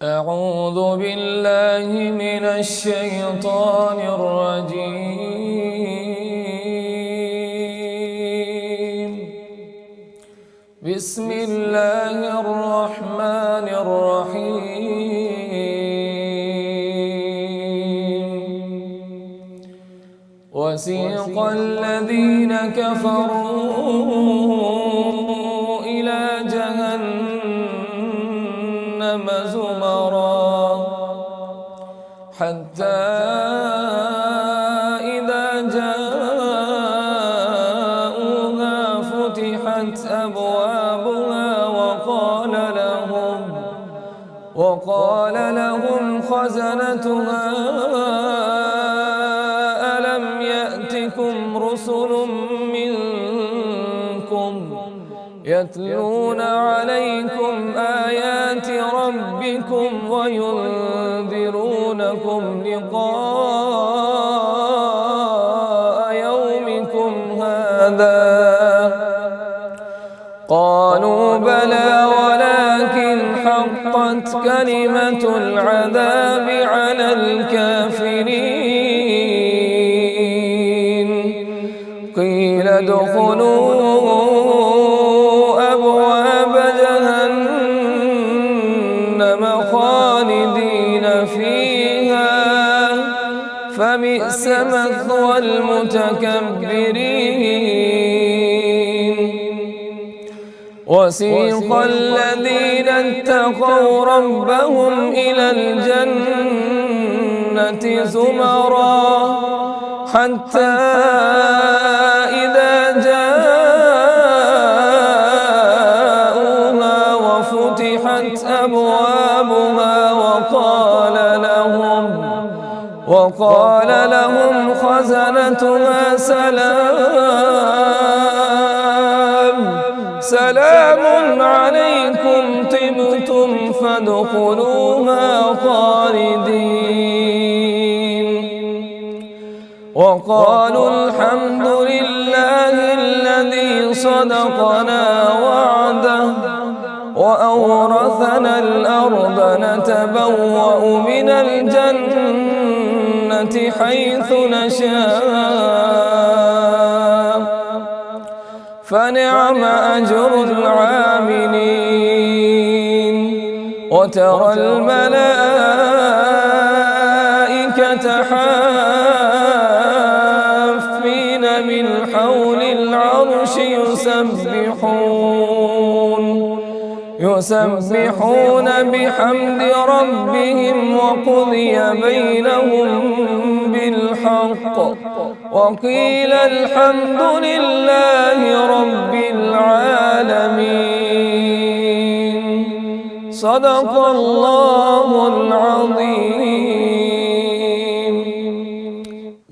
أعوذ بالله من الشيطان الرجيم. بسم الله الرحمن الرحيم. وسيق الذين كفروا إلى جهنم زمرا حتى إذا جاءوها فتحت أبوابها وقال لهم خزنتها ألم يأتكم رسل منكم يتلون عليكم آيات ربكم وينذرونكم لقاء يومكم هذا قالوا بلى ولكن حقت كلمة العذاب على الكافرين قيل ادخلوا أبواب جهنم خالدين فيها فبئس مثوى المتكبرين. وسيق الذين اتقوا ربهم إلى الجنة زمرا حتى إذا جاءوها وفتحت أبوابها وقال لهم خزنتها سلام عليكم طبتم فادخلوها خالدين. وقالوا الحمد لله الذي صدقنا وعده وأورثنا الأرض نتبوأ من الجنة حيث نشاء فنعم أجر العاملين. وترى الملائكة حافين من حول العرش يسبحون بحمد ربهم وقضي بينهم بالحق وقيل الحمد لله رب العالمين. صدق الله العظيم.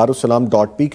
darussalam.pk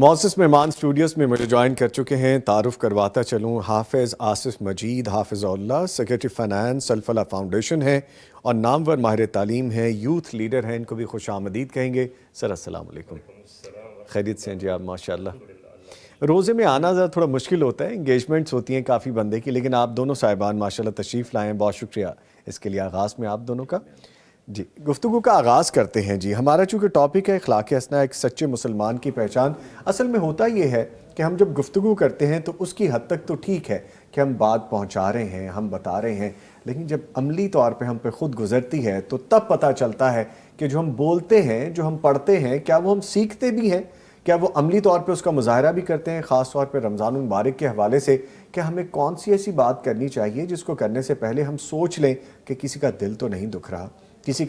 معزز مہمان اسٹوڈیوز میں مجھے جوائن کر چکے ہیں. تعارف کرواتا چلوں, حافظ آصف مجید حافظ اللہ, سیکرٹری فائنانس الفلاح فاؤنڈیشن ہیں اور نامور ماہر تعلیم ہیں, یوتھ لیڈر ہیں. ان کو بھی خوش آمدید کہیں گے. سر السلام علیکم. خیریت سے ہیں جی آپ؟ ماشاءاللہ. روزے میں آنا ذرا تھوڑا مشکل ہوتا ہے, انگیجمنٹس ہوتی ہیں کافی بندے کی, لیکن آپ دونوں صاحبان ماشاءاللہ تشریف لائے ہیں. بہت شکریہ اس کے لیے آغاز میں آپ دونوں کا. جی, گفتگو کا آغاز کرتے ہیں. جی, ہمارا چونکہ ٹاپک ہے اخلاق حسنہ, ایک سچے مسلمان کی پہچان. اصل میں ہوتا یہ ہے کہ ہم جب گفتگو کرتے ہیں تو اس کی حد تک تو ٹھیک ہے کہ ہم بات پہنچا رہے ہیں, ہم بتا رہے ہیں, لیکن جب عملی طور پہ ہم پہ خود گزرتی ہے تو تب پتہ چلتا ہے کہ جو ہم بولتے ہیں, جو ہم پڑھتے ہیں, کیا وہ ہم سیکھتے بھی ہیں, کیا وہ عملی طور پہ اس کا مظاہرہ بھی کرتے ہیں. خاص طور پہ رمضان المبارک کے حوالے سے کہ ہمیں کون سی ایسی بات کرنی چاہیے جس کو کرنے سے پہلے ہم سوچ لیں کہ کسی کا دل تو نہیں دکھ رہا, کسی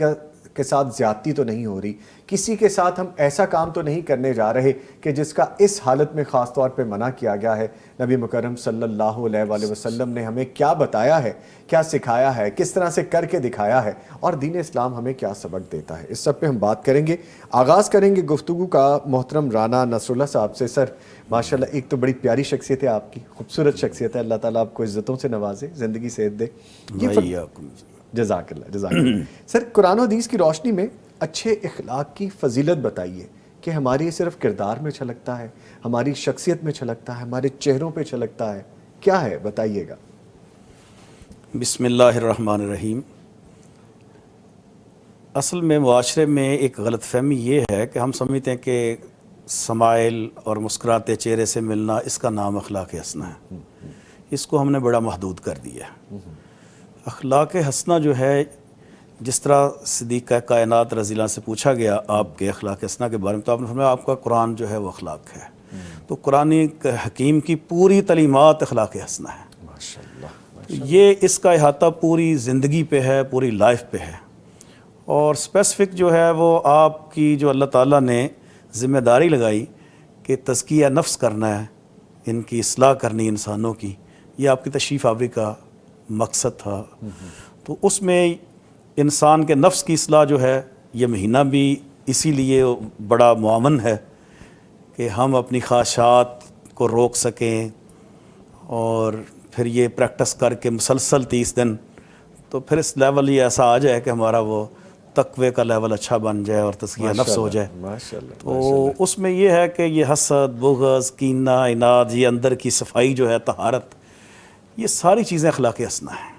کے ساتھ زیادتی تو نہیں ہو رہی, کسی کے ساتھ ہم ایسا کام تو نہیں کرنے جا رہے کہ جس کا اس حالت میں خاص طور پہ منع کیا گیا ہے. نبی مکرم صلی اللہ علیہ وآلہ وسلم نے ہمیں کیا بتایا ہے, کیا سکھایا ہے, کس طرح سے کر کے دکھایا ہے, اور دین اسلام ہمیں کیا سبق دیتا ہے, اس سب پہ ہم بات کریں گے. آغاز کریں گے گفتگو کا محترم رانا نصراللہ صاحب سے. سر ماشاءاللہ ایک تو بڑی پیاری شخصیت ہے آپ کی, خوبصورت شخصیت ہے, اللہ تعالیٰ آپ کو عزتوں سے نوازے, زندگی صحت دے. جزاک اللہ, جزاک اللہ. سر, قرآن و حدیث کی روشنی میں اچھے اخلاق کی فضیلت بتائیے کہ ہماری صرف کردار میں چھلکتا ہے, ہماری شخصیت میں چھلکتا ہے, ہمارے چہروں پہ چھلکتا ہے, کیا ہے بتائیے گا. بسم اللہ الرحمن الرحیم. اصل میں معاشرے میں ایک غلط فہمی یہ ہے کہ ہم سمجھتے ہیں کہ سمائل اور مسکراتے چہرے سے ملنا اس کا نام اخلاق حسنہ ہے. اس کو ہم نے بڑا محدود کر دیا ہے. اخلاق حسنہ جو ہے, جس طرح صدیقہ کائنات رضی اللہ عنہ سے پوچھا گیا آپ کے اخلاق حسنہ کے بارے میں, تو آپ نے فرمایا آپ کا قرآن جو ہے وہ اخلاق ہے. تو قرآن حکیم کی پوری تعلیمات اخلاق حسنہ ہے. ماشاءاللہ. یہ اس کا احاطہ پوری زندگی پہ ہے, پوری لائف پہ ہے, اور اسپیسیفک جو ہے وہ آپ کی جو اللہ تعالیٰ نے ذمہ داری لگائی کہ تزکیہ نفس کرنا ہے, ان کی اصلاح کرنی انسانوں کی, یہ آپ کی تشریف آوری کا مقصد تھا. تو اس میں انسان کے نفس کی اصلاح جو ہے, یہ مہینہ بھی اسی لیے بڑا معاون ہے کہ ہم اپنی خواہشات کو روک سکیں, اور پھر یہ پریکٹس کر کے مسلسل 30 دن, تو پھر اس لیول یہ ایسا آ جائے کہ ہمارا وہ تقوی کا لیول اچھا بن جائے اور تزکیہ نفس ہو جائے. تو اس میں یہ ہے کہ یہ حسد, بغض, کینہ, عناد, یہ اندر کی صفائی جو ہے, طہارت, یہ ساری چیزیں اخلاق حسنہ ہیں.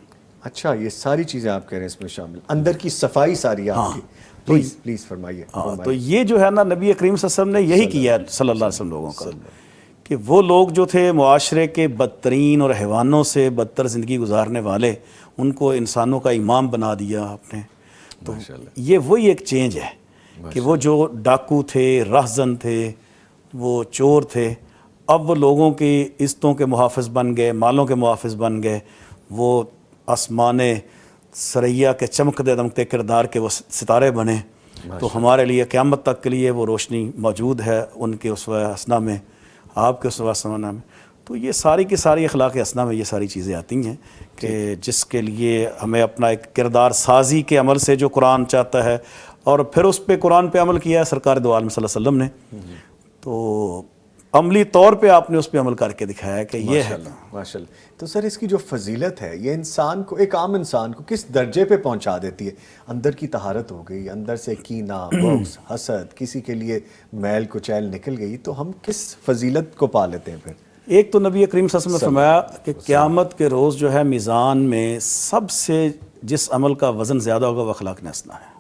اچھا, یہ ساری چیزیں آپ کہہ رہے ہیں اس میں شامل, اندر کی صفائی ساری آپ کی. پلیز فرمائیے. تو یہ جو ہے نا, نبی کریم صلی اللہ علیہ وسلم نے یہی کیا صلی اللہ علیہ وسلم لوگوں کا, کہ وہ لوگ جو تھے معاشرے کے بدترین اور حیوانوں سے بدتر زندگی گزارنے والے, ان کو انسانوں کا امام بنا دیا آپ نے. تو یہ وہی ایک چینج ہے کہ وہ جو ڈاکو تھے, رہزن تھے, وہ چور تھے, اب وہ لوگوں کی عزتوں کے محافظ بن گئے, مالوں کے محافظ بن گئے. وہ آسمان ثریا کے چمکتے دمکتے کردار کے وہ ستارے بنے. تو ہمارے لیے قیامت تک کے لیے وہ روشنی موجود ہے ان کے اسوہ حسنہ میں, آپ کے اسوہ حسنہ میں. تو یہ ساری کی ساری اخلاق حسنہ میں یہ ساری چیزیں آتی ہیں کہ جس کے لیے ہمیں اپنا ایک کردار سازی کے عمل سے جو قرآن چاہتا ہے, اور پھر اس پہ قرآن پہ عمل کیا ہے سرکار دو عالم صلی اللہ علیہ وسلم نے. تو عملی طور پہ آپ نے اس پہ عمل کر کے دکھایا ہے کہ یہ ہے. ماشاءاللہ. تو سر, اس کی جو فضیلت ہے یہ انسان کو, ایک عام انسان کو کس درجے پہ پہنچا دیتی ہے؟ اندر کی طہارت ہو گئی, اندر سے کینہ, بغض, حسد, کسی کے لیے میل کچیل نکل گئی, تو ہم کس فضیلت کو پا لیتے ہیں پھر؟ ایک تو نبی کریم صلی اللہ علیہ وسلم نے فرمایا کہ قیامت کے روز جو ہے میزان میں سب سے جس عمل کا وزن زیادہ ہوگا وہ اخلاق حسنہ ہے.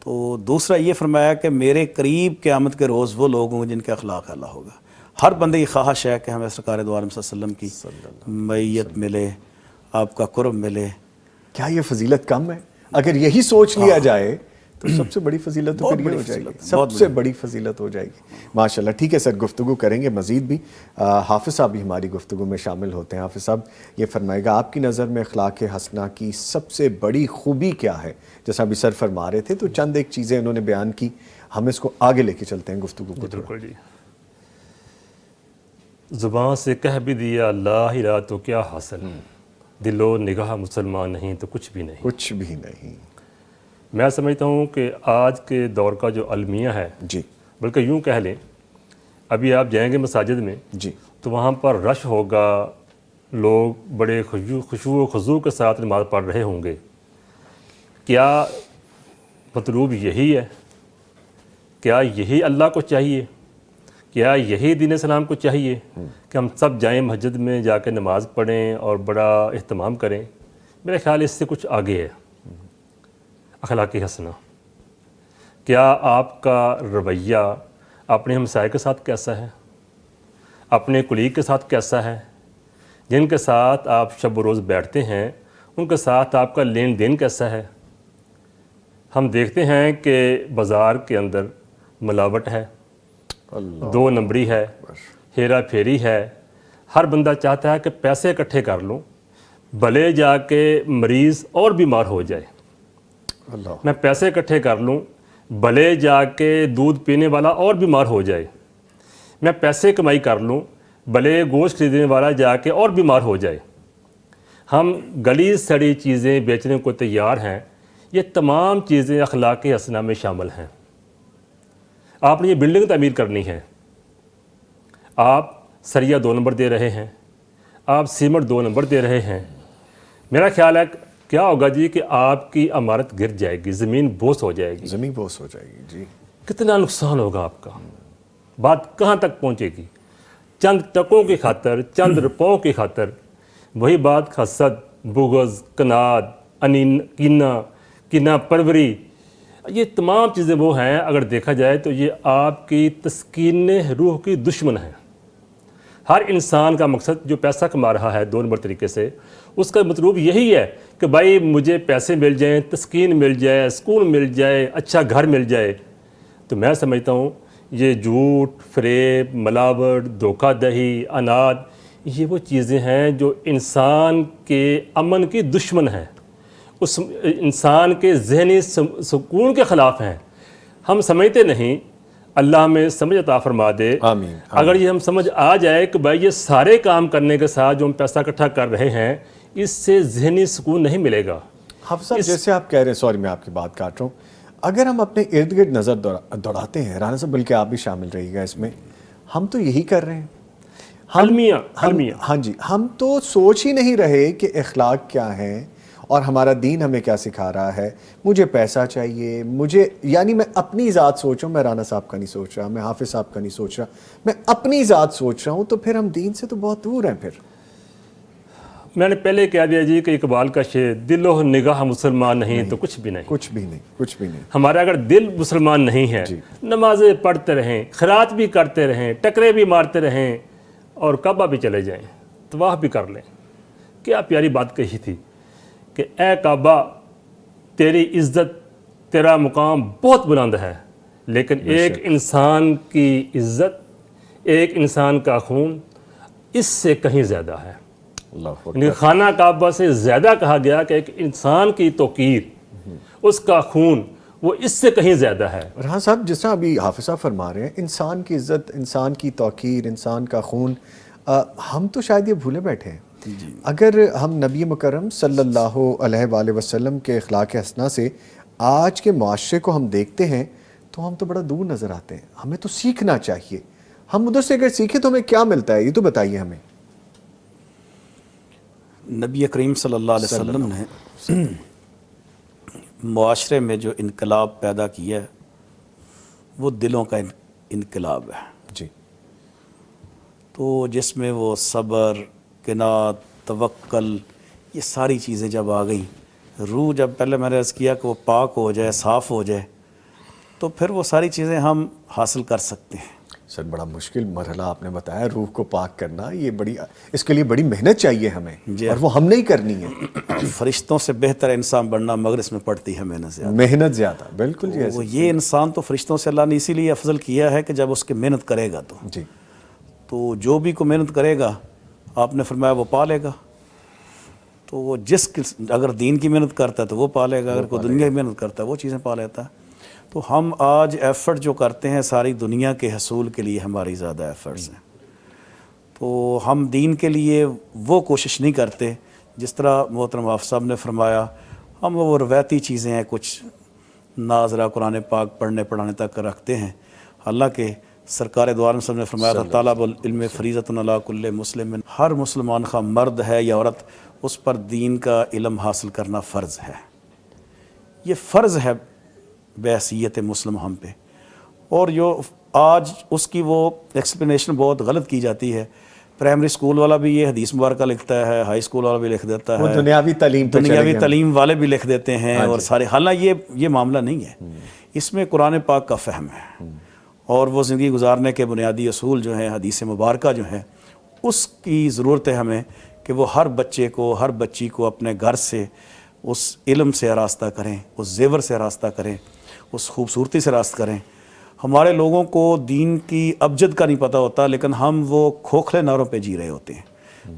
تو دوسرا یہ فرمایا کہ میرے قریب قیامت کے روز وہ لوگ ہوں گے جن کے اخلاق اعلیٰ ہوگا. ہر بندے کی خواہش ہے کہ ہمیں سرکار دو عالم صلی اللہ علیہ وسلم کی معیت ملے, آپ کا قرب ملے. کیا یہ فضیلت کم ہے؟ اگر یہی سوچ لیا جائے تو سب سے بڑی فضیلت تو پھر یہ ہو جائے گی, سب سے بڑی فضیلت ہو جائے گی. ماشاءاللہ. ٹھیک ہے سر, گفتگو کریں گے مزید بھی. حافظ صاحب بھی ہماری گفتگو میں شامل ہوتے ہیں. حافظ صاحب یہ فرمائے گا, آپ کی نظر میں اخلاق حسنہ کی سب سے بڑی خوبی کیا ہے؟ جیسا ابھی سر فرما رہے تھے تو چند ایک چیزیں انہوں نے بیان کی, ہم اس کو آگے لے کے چلتے ہیں گفتگو کو. بالکل جی. زبان سے کہہ بھی دیا لا الہ تو کیا حاصل, دل و نگاہ مسلمان نہیں تو کچھ بھی نہیں. کچھ بھی نہیں. میں سمجھتا ہوں کہ آج کے دور کا جو المیہ ہے, جی, بلکہ یوں کہہ لیں ابھی آپ جائیں گے مساجد میں جی تو وہاں پر رش ہوگا، لوگ بڑے خشوع و خضوع کے ساتھ نماز پڑھ رہے ہوں گے۔ کیا مطلوب یہی ہے؟ کیا یہی اللہ کو چاہیے؟ کیا یہی دین اسلام کو چاہیے کہ ہم سب جائیں مسجد میں جا کے نماز پڑھیں اور بڑا اہتمام کریں؟ میرے خیال اس سے کچھ آگے ہے اخلاق حسنہ۔ کیا آپ کا رویہ اپنے ہمسائے کے ساتھ کیسا ہے؟ اپنے کلیگ کے ساتھ کیسا ہے؟ جن کے ساتھ آپ شب و روز بیٹھتے ہیں ان کے ساتھ آپ کا لین دین کیسا ہے؟ ہم دیکھتے ہیں کہ بازار کے اندر ملاوٹ ہے، دو نمبری ہے، ہیرا پھیری ہے۔ ہر بندہ چاہتا ہے کہ پیسے اکٹھے کر لوں، بھلے جا کے مریض اور بیمار ہو جائے، میں پیسے اکٹھے کر لوں، بھلے جا کے دودھ پینے والا اور بیمار ہو جائے، میں پیسے کمائی کر لوں، بھلے گوشت خریدنے والا جا کے اور بیمار ہو جائے۔ ہم گلی سڑی چیزیں بیچنے کو تیار ہیں۔ یہ تمام چیزیں اخلاق حسنہ میں شامل ہیں۔ آپ نے یہ بلڈنگ تعمیر کرنی ہے، آپ سریا 2 نمبر دے رہے ہیں، آپ سیمنٹ 2 نمبر دے رہے ہیں۔ میرا خیال ہے کیا ہوگا جی کہ آپ کی عمارت گر جائے گی، زمین بوس ہو جائے گی، زمین بوس ہو جائے گی جی۔ کتنا نقصان ہوگا آپ کا، بات کہاں تک پہنچے گی؟ چند ٹکوں کی خاطر، چند روپوں کی خاطر وہی بات حسد، بغض، کناد، کینہ پروری، یہ تمام چیزیں وہ ہیں اگر دیکھا جائے تو یہ آپ کی تسکین روح کی دشمن ہیں۔ ہر انسان کا مقصد جو پیسہ کما رہا ہے 2 نمبر طریقے سے، اس کا مطلوب یہی ہے کہ بھائی مجھے پیسے مل جائیں، تسکین مل جائے، سکون مل جائے، اچھا گھر مل جائے۔ تو میں سمجھتا ہوں یہ جھوٹ، فریب، ملاوٹ، دھوکہ دہی، اناد، یہ وہ چیزیں ہیں جو انسان کے امن کی دشمن ہیں، اس انسان کے ذہنی سکون کے خلاف ہیں۔ ہم سمجھتے نہیں، اللہ ہمیں سمجھ عطا فرما دے۔ آمین۔ اگر یہ ہم سمجھ آ جائے کہ بھائی یہ سارے کام کرنے کے ساتھ جو ہم پیسہ اکٹھا کر رہے ہیں اس سے ذہنی سکون نہیں ملے گا۔ حافظ صاحب جیسے آپ کہہ رہے ہیں، سوری میں آپ کی بات کاٹ رہا ہوں، اگر ہم اپنے ارد گرد نظر دوڑاتے ہیں رانا صاحب، بلکہ آپ بھی شامل رہیے گا اس میں، ہم تو یہی کر رہے ہیں، المیہ ہاں جی، ہم تو سوچ ہی نہیں رہے کہ اخلاق کیا ہے اور ہمارا دین ہمیں کیا سکھا رہا ہے۔ مجھے پیسہ چاہیے، یعنی میں اپنی ذات سوچ رہا ہوں، میں رانا صاحب کا نہیں سوچ رہا، میں حافظ صاحب کا نہیں سوچ رہا، میں اپنی ذات سوچ رہا ہوں، تو پھر ہم دین سے تو بہت دور ہیں۔ پھر میں نے پہلے کہہ دیا جی کہ اقبال کا شعر، دل و نگاہ مسلمان نہیں تو کچھ بھی نہیں۔ کچھ بھی نہیں۔ ہمارا اگر دل مسلمان نہیں ہے، نمازیں پڑھتے رہیں، خیرات بھی کرتے رہیں، ٹکرے بھی مارتے رہیں اور کعبہ بھی چلے جائیں، طواف بھی کر لیں۔ کیا پیاری بات کہی تھی کہ اے کعبہ تیری عزت، تیرا مقام بہت بلند ہے، لیکن ایک انسان کی عزت، ایک انسان کا خون اس سے کہیں زیادہ ہے۔ یعنی خانہ کعبہ سے زیادہ کہا گیا کہ ایک انسان کی توقیر، اس کا خون، وہ اس سے کہیں زیادہ ہے۔ رہا صاحب جس طرح ابھی حافظ صاحب فرما رہے ہیں، انسان کی عزت، انسان کی توقیر، انسان کا خون، ہم تو شاید یہ بھولے بیٹھے ہیں۔ اگر ہم نبی مکرم صلی اللہ علیہ وآلہ وسلم کے اخلاق حسنہ سے آج کے معاشرے کو ہم دیکھتے ہیں تو ہم تو بڑا دور نظر آتے ہیں۔ ہمیں تو سیکھنا چاہیے۔ ہم ادھر سے اگر سیکھیں تو ہمیں کیا ملتا ہے، یہ تو بتائیے ہمیں۔ نبی کریم صلی اللہ علیہ وسلم نے معاشرے میں جو انقلاب پیدا کیا ہے وہ دلوں کا انقلاب ہے جی۔ تو جس میں وہ صبر، قناعت، توکل، یہ ساری چیزیں جب آ گئیں، روح جب پہلے میں نے عرض کیا کہ وہ پاک ہو جائے، صاف ہو جائے، تو پھر وہ ساری چیزیں ہم حاصل کر سکتے ہیں۔ سر بڑا مشکل مرحلہ آپ نے بتایا، روح کو پاک کرنا، یہ اس کے لیے بڑی محنت چاہیے ہمیں، اور وہ ہم نے ہی کرنی ہے۔ فرشتوں سے بہتر انسان بننا مگر اس میں پڑتی ہے محنت زیادہ، بالکل جی۔ وہ یہ انسان تو فرشتوں سے اللہ نے اسی لیے افضل کیا ہے کہ جب اس کی محنت کرے گا تو جو بھی کو محنت کرے گا، آپ نے فرمایا وہ پا لے گا۔ تو وہ اگر دین کی محنت کرتا ہے تو وہ پا لے گا، اگر کوئی دنیا کی محنت کرتا ہے وہ چیزیں پا لیتا ہے۔ تو ہم آج ایفرٹ جو کرتے ہیں ساری دنیا کے حصول کے لیے ہماری زیادہ ایفرٹس ہیں، تو ہم دین کے لیے وہ کوشش نہیں کرتے جس طرح محترم حافظ صاحب نے فرمایا۔ ہم وہ روایتی چیزیں ہیں، کچھ ناظرہ قرآن پاک پڑھنے پڑھانے تک رکھتے ہیں، حالانکہ سرکار دو عالم صاحب نے فرمایا تھا طالب العلم فریضۃ علی کل مسلم، ہر مسلمان خواہ مرد ہے یا عورت اس پر دین کا علم حاصل کرنا فرض ہے. یہ فرض ہے بحیثیت مسلم ہم پہ. اور جو آج اس کی وہ ایکسپلینیشن بہت غلط کی جاتی ہے. پرائمری اسکول والا بھی یہ حدیث مبارکہ لکھتا ہے، ہائی اسکول والا بھی لکھ دیتا وہ ہے، دنیاوی تعلیم پہ دنیاوی چلے گئے. تعلیم والے بھی لکھ دیتے ہیں اور سارے. حالانکہ یہ معاملہ نہیں ہے، اس میں قرآن پاک کا فہم ہے اور وہ زندگی گزارنے کے بنیادی اصول جو ہیں حدیث مبارکہ جو ہیں اس کی ضرورت ہے ہمیں کہ وہ ہر بچے کو ہر بچی کو اپنے گھر سے اس علم سے آراستہ کریں، اس زیور سے آراستہ کریں، اس خوبصورتی سے آراستہ کریں. ہمارے لوگوں کو دین کی ابجد کا نہیں پتہ ہوتا، لیکن ہم وہ کھوکھلے نعروں پہ جی رہے ہوتے ہیں.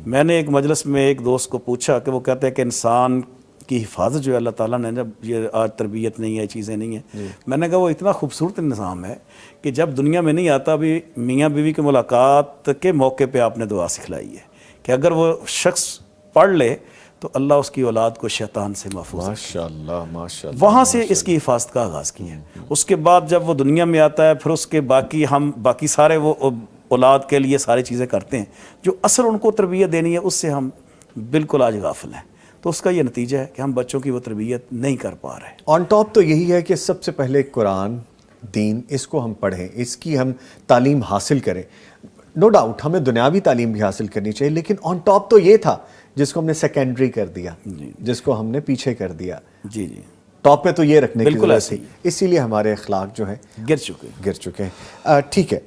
میں نے ایک مجلس میں ایک دوست کو پوچھا کہ وہ کہتے ہیں کہ انسان کی حفاظت جو ہے اللہ تعالیٰ نے، جب یہ آج تربیت نہیں ہے، چیزیں نہیں ہیں، میں نے کہا وہ اتنا خوبصورت نظام ہے کہ جب دنیا میں نہیں آتا بھی میاں بیوی کی ملاقات کے موقع پہ آپ نے دعا سکھلائی ہے کہ اگر وہ شخص پڑھ لے تو اللہ اس کی اولاد کو شیطان سے محفوظ رکھے. ماشاءاللہ ماشاءاللہ. وہاں سے اس کی حفاظت کا آغاز کیا ہے. اس کے بعد جب وہ دنیا میں آتا ہے پھر اس کے باقی سارے وہ اولاد کے لیے ساری چیزیں کرتے ہیں جو اصل ان کو تربیت دینی ہے، اس سے ہم بالکل آج غافل ہیں. تو اس کا یہ نتیجہ ہے کہ ہم بچوں کی وہ تربیت نہیں کر پا رہے. آن ٹاپ تو یہی ہے کہ سب سے پہلے قرآن دین اس کو ہم پڑھیں، اس کی ہم تعلیم حاصل کریں. نو ڈاؤٹ ہمیں دنیاوی تعلیم بھی حاصل کرنی چاہیے، لیکن آن ٹاپ تو یہ تھا جس کو ہم نے سیکنڈری کر دیا، جس کو ہم نے پیچھے کر دیا. جی جی ٹاپ پہ تو یہ رکھنے کی بالکل ضرورت تھی، اسی لیے ہمارے اخلاق جو ہیں گر چکے ہیں. ٹھیک ہے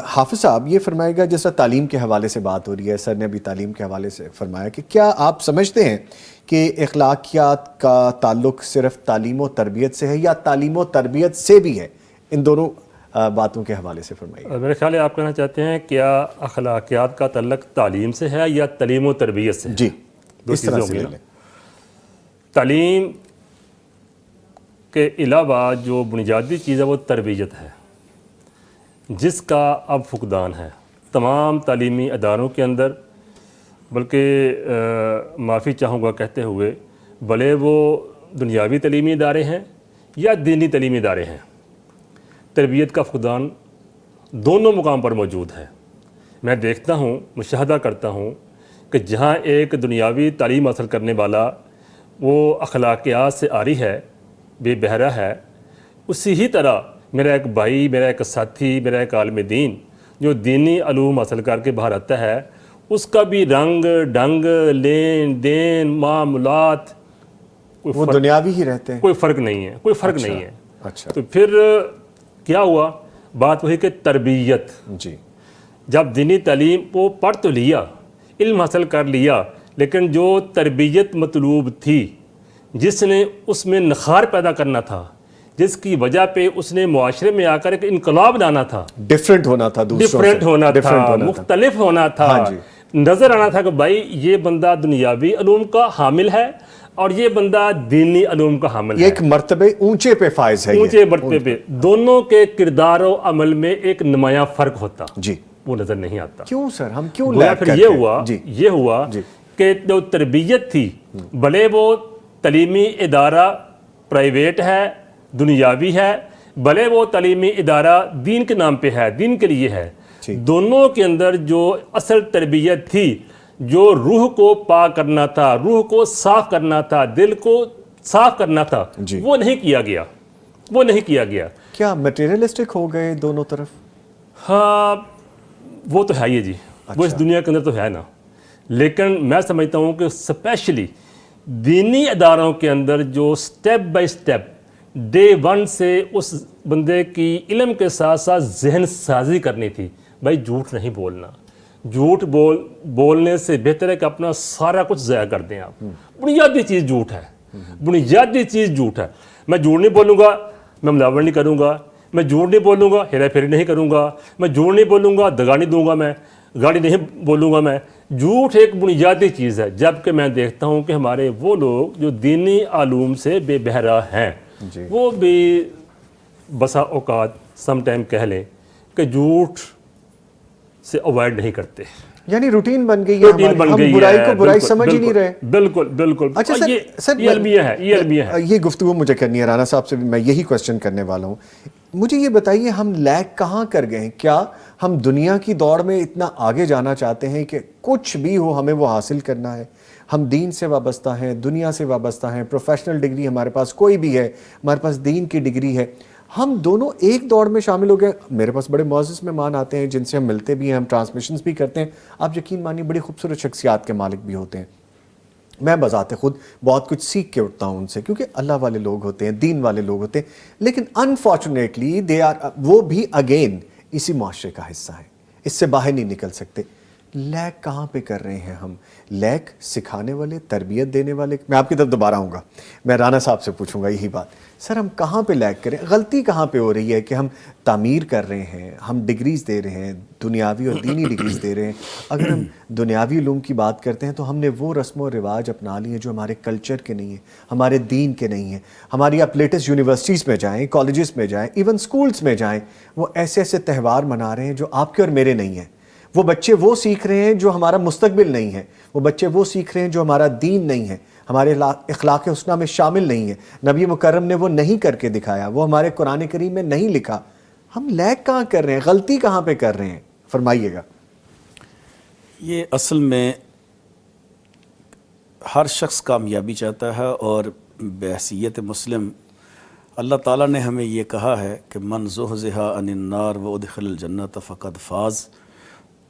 حافظ صاحب، یہ فرمائے گا جیسا تعلیم کے حوالے سے بات ہو رہی ہے، سر نے بھی تعلیم کے حوالے سے فرمایا کہ کیا آپ سمجھتے ہیں کہ اخلاقیات کا تعلق صرف تعلیم و تربیت سے ہے یا تعلیم و تربیت سے بھی ہے؟ ان دونوں باتوں کے حوالے سے فرمائیے. میرے خیال ہے آپ کہنا چاہتے ہیں کیا اخلاقیات کا تعلق تعلیم سے ہے یا تعلیم و تربیت سے ہے؟ جی دو اس طرح چیزیں سے ہوں گی لے نا. لیں. تعلیم کے علاوہ جو بنیادی چیز ہے وہ تربیت ہے، جس کا اب فقدان ہے تمام تعلیمی اداروں کے اندر. بلکہ معافی چاہوں گا کہتے ہوئے، بھلے وہ دنیاوی تعلیمی ادارے ہیں یا دینی تعلیمی ادارے ہیں، تربیت کا فقدان دونوں مقام پر موجود ہے. میں دیکھتا ہوں، مشاہدہ کرتا ہوں کہ جہاں ایک دنیاوی تعلیم حاصل کرنے والا وہ اخلاقیات سے عاری ہے، بے بہرہ ہے، اسی ہی طرح میرا ایک بھائی، میرا ایک ساتھی، میرا ایک عالم دین جو دینی علوم حاصل کر کے باہر آتا ہے، اس کا بھی رنگ ڈھنگ، لین دین، معاملات وہ دنیاوی ہی رہتے ہیں، کوئی فرق نہیں ہے، کوئی فرق نہیں ہے. اچھا تو پھر کیا ہوا؟ بات وہی کہ تربیت. جی جب دینی تعلیم وہ پڑھ تو لیا، علم حاصل کر لیا، لیکن جو تربیت مطلوب تھی، جس نے اس میں نخار پیدا کرنا تھا، جس کی وجہ پہ اس نے معاشرے میں آ کر ایک انقلاب لانا تھا، ڈیفرنٹ ہونا تھا، دوسروں سے ڈفرینٹ ہونا تھا، مختلف ہونا تھا، ہاں جی. نظر آنا تھا کہ بھائی یہ بندہ دنیاوی علوم کا حامل ہے اور یہ بندہ دینی علوم کا حامل یہ ہے، ایک مرتبے اونچے پہ فائز ہے. اونچے مرتبے پہ. دونوں کے کردار و عمل میں ایک نمایاں فرق ہوتا، جی وہ نظر نہیں آتا. کیوں سر، ہم کیوں گویا لیک پھر کرتے یہ ہیں؟ ہوا جی یہ ہوا کہ جو تربیت تھی، بھلے وہ تعلیمی ادارہ پرائیویٹ ہے، دنیاوی ہے، بھلے وہ تعلیمی ادارہ دین کے نام پہ ہے، دین کے لیے ہے، دونوں کے اندر جو اصل تربیت تھی، جو روح کو پاک کرنا تھا، روح کو صاف کرنا تھا، دل کو صاف کرنا تھا، وہ نہیں کیا گیا، وہ نہیں کیا گیا. کیا میٹیریلسٹک ہو گئے دونوں طرف؟ ہاں وہ تو ہے ہی جی، وہ اس دنیا کے اندر تو ہے نا. لیکن میں سمجھتا ہوں کہ اسپیشلی دینی اداروں کے اندر جو step by step day one سے اس بندے کی علم کے ساتھ ساتھ ذہن سازی کرنی تھی. بھائی جھوٹ نہیں بولنا، جھوٹ بولنے سے بہتر ہے کہ اپنا سارا کچھ ضائع کر دیں. آپ بنیادی چیز جھوٹ ہے، بنیادی چیز جھوٹ ہے. میں جھوٹ نہیں بولوں گا، میں ملاوٹ نہیں کروں گا، میں جھوٹ نہیں بولوں گا، ہیرا پھیری نہیں کروں گا، میں جھوٹ نہیں بولوں گا، دگا نہیں دوں گا، میں گاڑی نہیں بولوں گا. میں جھوٹ ایک بنیادی چیز ہے. جبکہ میں دیکھتا ہوں کہ ہمارے وہ لوگ جو دینی علوم سے بے بہرہ ہیں، وہ بھی بسا اوقات سم ٹائم کہہ لیں کہ جھوٹ سے اوائڈ نہیں کرتے. یعنی روٹین بن گئی ہے ہماری، ہم برائی کو برائی سمجھ ہی نہیں رہے. بالکل بالکل. اچھا سر، یہ المیہ ہے، یہ المیہ ہے. یہ گفتگو مجھے کرنی ہے، رانا صاحب سے بھی میں یہی کوشچن کرنے والا ہوں. مجھے یہ بتائیے ہم لیگ کہاں کر گئے ہیں؟ کیا ہم دنیا کی دوڑ میں اتنا آگے جانا چاہتے ہیں کہ کچھ بھی ہو ہمیں وہ حاصل کرنا ہے؟ ہم دین سے وابستہ ہیں، دنیا سے وابستہ ہیں، پروفیشنل ڈگری ہمارے پاس کوئی بھی ہے، ہمارے پاس دین کی ڈگری ہے، ہم دونوں ایک دوڑ میں شامل ہو گئے۔ میرے پاس بڑے معزز مہمان آتے ہیں جن سے ہم ملتے بھی ہیں، ہم ٹرانسمیشنز بھی کرتے ہیں، آپ یقین مانیے بڑی خوبصورت شخصیات کے مالک بھی ہوتے ہیں۔ میں بذات خود بہت کچھ سیکھ کے اٹھتا ہوں ان سے، کیونکہ اللہ والے لوگ ہوتے ہیں، دین والے لوگ ہوتے ہیں، لیکن انفارچونیٹلی وہ بھی اگین اسی معاشرے کا حصہ ہیں، اس سے باہر نہیں نکل سکتے۔ لیگ کہاں پہ کر رہے ہیں ہم؟ لیگ سکھانے والے، تربیت دینے والے، میں آپ کی طرف دوبارہ آؤں گا، میں رانا صاحب سے پوچھوں گا یہی بات، سر ہم کہاں پہ لیگ کریں؟ غلطی کہاں پہ ہو رہی ہے کہ ہم تعمیر کر رہے ہیں، ہم ڈگریز دے رہے ہیں، دنیاوی اور دینی ڈگریز دے رہے ہیں۔ اگر ہم دنیاوی علوم کی بات کرتے ہیں تو ہم نے وہ رسم و رواج اپنا لیے جو ہمارے کلچر کے نہیں ہیں، ہمارے دین کے نہیں ہیں۔ ہماری آپ لیٹسٹ یونیورسٹیز میں جائیں، کالجز میں جائیں، ایون سکولز میں جائیں، وہ ایسے ایسے تہوار منا رہے ہیں جو آپ کے اور میرے نہیں ہیں۔ وہ بچے وہ سیکھ رہے ہیں جو ہمارا مستقبل نہیں ہے، وہ بچے وہ سیکھ رہے ہیں جو ہمارا دین نہیں ہے، ہمارے اخلاق حسنہ میں شامل نہیں ہے۔ نبی مکرم نے وہ نہیں کر کے دکھایا، وہ ہمارے قرآن کریم میں نہیں لکھا۔ ہم لیگ کہاں کر رہے ہیں؟ غلطی کہاں پہ کر رہے ہیں؟ فرمائیے گا۔ یہ اصل میں ہر شخص کامیابی چاہتا ہے، اور بحیثیت مسلم اللہ تعالیٰ نے ہمیں یہ کہا ہے کہ من زحزح عن النار وادخل الجنۃ فقد فاز۔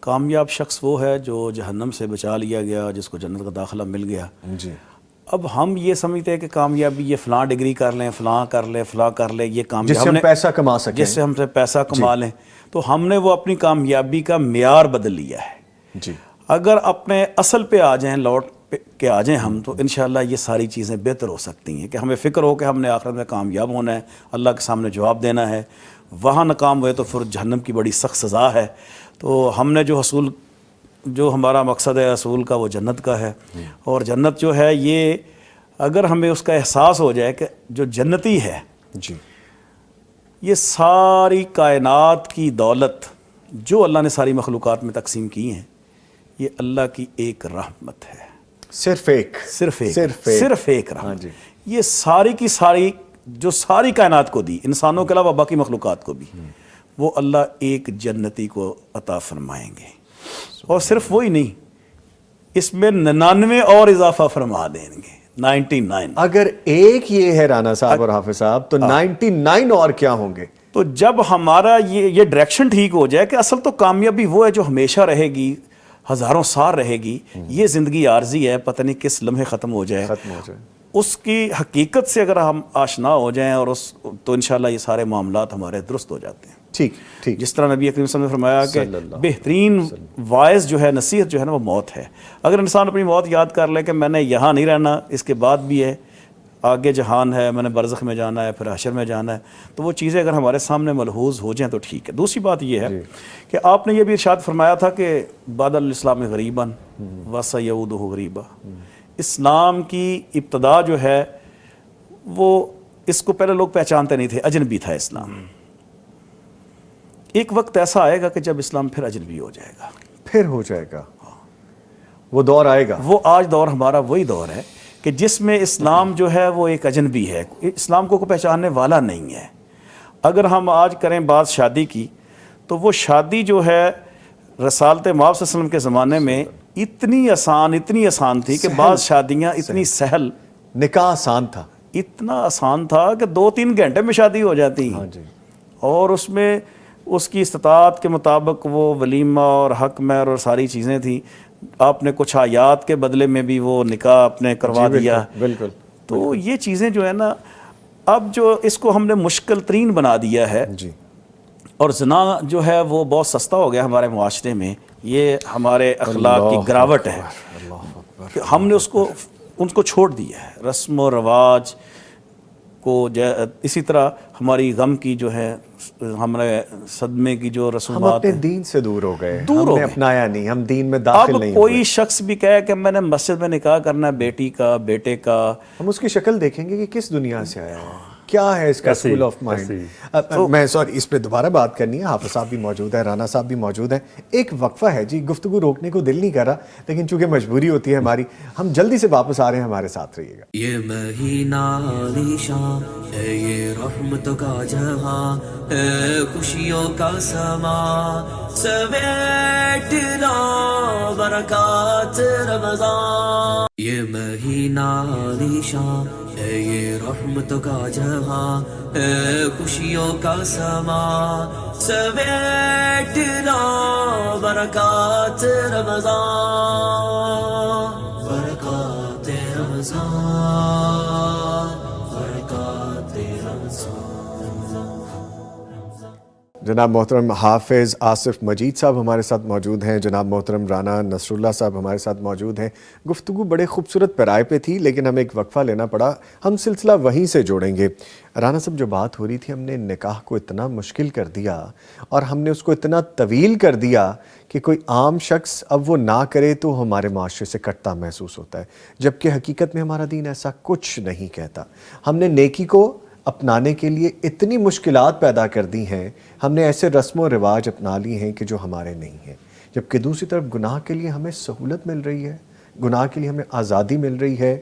کامیاب شخص وہ ہے جو جہنم سے بچا لیا گیا، جس کو جنت کا داخلہ مل گیا۔ جی، اب ہم یہ سمجھتے ہیں کہ کامیابی یہ فلاں ڈگری کر لیں، فلاں کر لیں، فلاں کر لیں، یہ کامیابی جس سے ہم پیسہ کما سکیں، جس سے ہم سے پیسہ کما لیں، تو ہم نے وہ اپنی کامیابی کا معیار بدل لیا ہے۔ جی، اگر اپنے اصل پہ آ جائیں، لوٹ کے آ جائیں ہم، تو انشاءاللہ یہ ساری چیزیں بہتر ہو سکتی ہیں، کہ ہمیں فکر ہو کہ ہم نے آخرت میں کامیاب ہونا ہے، اللہ کے سامنے جواب دینا ہے۔ وہاں ناکام ہوئے تو پھر جہنم کی بڑی سخت سزا ہے۔ تو ہم نے جو ہمارا مقصد ہے حصول کا، وہ جنت کا ہے، اور جنت جو ہے یہ اگر ہمیں اس کا احساس ہو جائے کہ جو جنتی ہے، جی، یہ ساری کائنات کی دولت جو اللہ نے ساری مخلوقات میں تقسیم کی ہیں، یہ اللہ کی ایک رحمت ہے، صرف ایک رحمت۔ جی، یہ ساری کی ساری جو ساری کائنات کو دی، انسانوں کے علاوہ باقی مخلوقات کو بھی، وہ اللہ ایک جنتی کو عطا فرمائیں گے، اور صرف وہی نہیں، اس میں 99 اور اضافہ فرما دیں گے، 99۔ اگر ایک یہ ہے رانا صاحب اور حافظ صاحب، تو 99 اور کیا ہوں گے؟ تو جب ہمارا یہ ڈائریکشن ٹھیک ہو جائے کہ اصل تو کامیابی وہ ہے جو ہمیشہ رہے گی، ہزاروں سال رہے گی، یہ زندگی عارضی ہے، پتہ نہیں کس لمحے ختم ہو جائے، اس کی حقیقت سے اگر ہم آشنا ہو جائیں، اور تو انشاءاللہ یہ سارے معاملات ہمارے درست ہو جاتے ہیں۔ ٹھیک، جس طرح نبی اکرم صلی اللہ علیہ وسلم نے فرمایا کہ بہترین واعظ جو ہے، نصیحت جو ہے نا، وہ موت ہے۔ اگر انسان اپنی موت یاد کر لے کہ میں نے یہاں نہیں رہنا، اس کے بعد بھی ہے، آگے جہان ہے، میں نے برزخ میں جانا ہے، پھر حشر میں جانا ہے، تو وہ چیزیں اگر ہمارے سامنے ملحوظ ہو جائیں تو ٹھیک ہے۔ دوسری بات یہ ہے کہ آپ نے یہ بھی ارشاد فرمایا تھا کہ بعد الاسلام غریباً وسیعود غریبا، اسلام کی ابتدا جو ہے وہ اس کو پہلے لوگ پہچانتے نہیں تھے، اجنبی تھا اسلام۔ ایک وقت ایسا آئے گا کہ جب اسلام پھر اجنبی ہو جائے گا، پھر ہو جائے گا، وہ دور آئے گا۔ وہ آج دور ہمارا وہی دور ہے کہ جس میں اسلام جو ہے وہ ایک اجنبی ہے، اسلام کو کوئی پہچاننے والا نہیں ہے۔ اگر ہم آج کریں بات شادی کی، تو وہ شادی جو ہے رسالت مآب صلی اللہ علیہ وسلم کے زمانے میں اتنی آسان تھی کہ بعض شادیاں اتنی سہل، نکاح آسان تھا، اتنا آسان تھا کہ 2-3 گھنٹے میں شادی ہو جاتی، اور اس میں اس کی استطاعت کے مطابق وہ ولیمہ اور حق مہر اور ساری چیزیں تھیں۔ آپ نے کچھ آیات کے بدلے میں بھی وہ نکاح اپنے کروا دیا۔ بالکل۔ تو یہ چیزیں جو ہے نا، اب جو اس کو ہم نے مشکل ترین بنا دیا ہے، اور زنا جو ہے وہ بہت سستا ہو گیا ہمارے معاشرے میں۔ یہ ہمارے اخلاق کی گراوٹ ہے، ہم نے ان کو چھوڑ دیا ہے، رسم و رواج کو۔ اسی طرح ہماری غم کی جو ہے، ہمارے صدمے کی جو رسومات، ہم اپنے دین سے دور ہو گئے، ہم نے اپنایا نہیں، ہم دین میں داخل نہیں اب کوئی شخص بھی کہے کہ میں نے مسجد میں نکاح کرنا ہے بیٹی کا، بیٹے کا، ہم اس کی شکل دیکھیں گے کہ کس دنیا سے آیا ہے، کیا ہے اس کا ایسے ہی، اسکول آف ایسے مائنڈ. میں سوری اس پہ دوبارہ بات کرنی ہے. حافظ صاحب بھی موجود ہیں, رانا صاحب بھی موجود ہیں. ایک وقفہ ہے جی, گفتگو روکنے کو دل نہیں کر رہا لیکن چونکہ مجبوری ہوتی ہے ہماری, ہم جلدی سے واپس آ رہے ہیں, ہمارے ساتھ رہیے گا. یہ مہینہ عالیشاں ہے, یہ رحمتوں کا جہاں ہے, خوشیوں کا سما سمیٹ لو برکات رمضان. یہ مہینہ عالیشاں ہے, یہ رحمتوں کا جہاں ہے, خوشیوں کا سما سمیٹ لو برکات رمضان. برکات رمضان, برکات رمضان. جناب محترم حافظ آصف مجید صاحب ہمارے ساتھ موجود ہیں, جناب محترم رانا نصر اللہ صاحب ہمارے ساتھ موجود ہیں. گفتگو بڑے خوبصورت پیرائے پہ تھی لیکن ہمیں ایک وقفہ لینا پڑا, ہم سلسلہ وہیں سے جوڑیں گے. رانا صاحب جو بات ہو رہی تھی, ہم نے نکاح کو اتنا مشکل کر دیا اور ہم نے اس کو اتنا طویل کر دیا کہ کوئی عام شخص اب وہ نہ کرے تو ہمارے معاشرے سے کٹتا محسوس ہوتا ہے, جبکہ حقیقت میں ہمارا دین ایسا کچھ نہیں کہتا. ہم نے نیکی کو اپنانے کے لیے اتنی مشکلات پیدا کر دی ہیں, ہم نے ایسے رسم و رواج اپنا لی ہیں کہ جو ہمارے نہیں ہیں, جبکہ دوسری طرف گناہ کے لیے ہمیں سہولت مل رہی ہے, گناہ کے لیے ہمیں آزادی مل رہی ہے.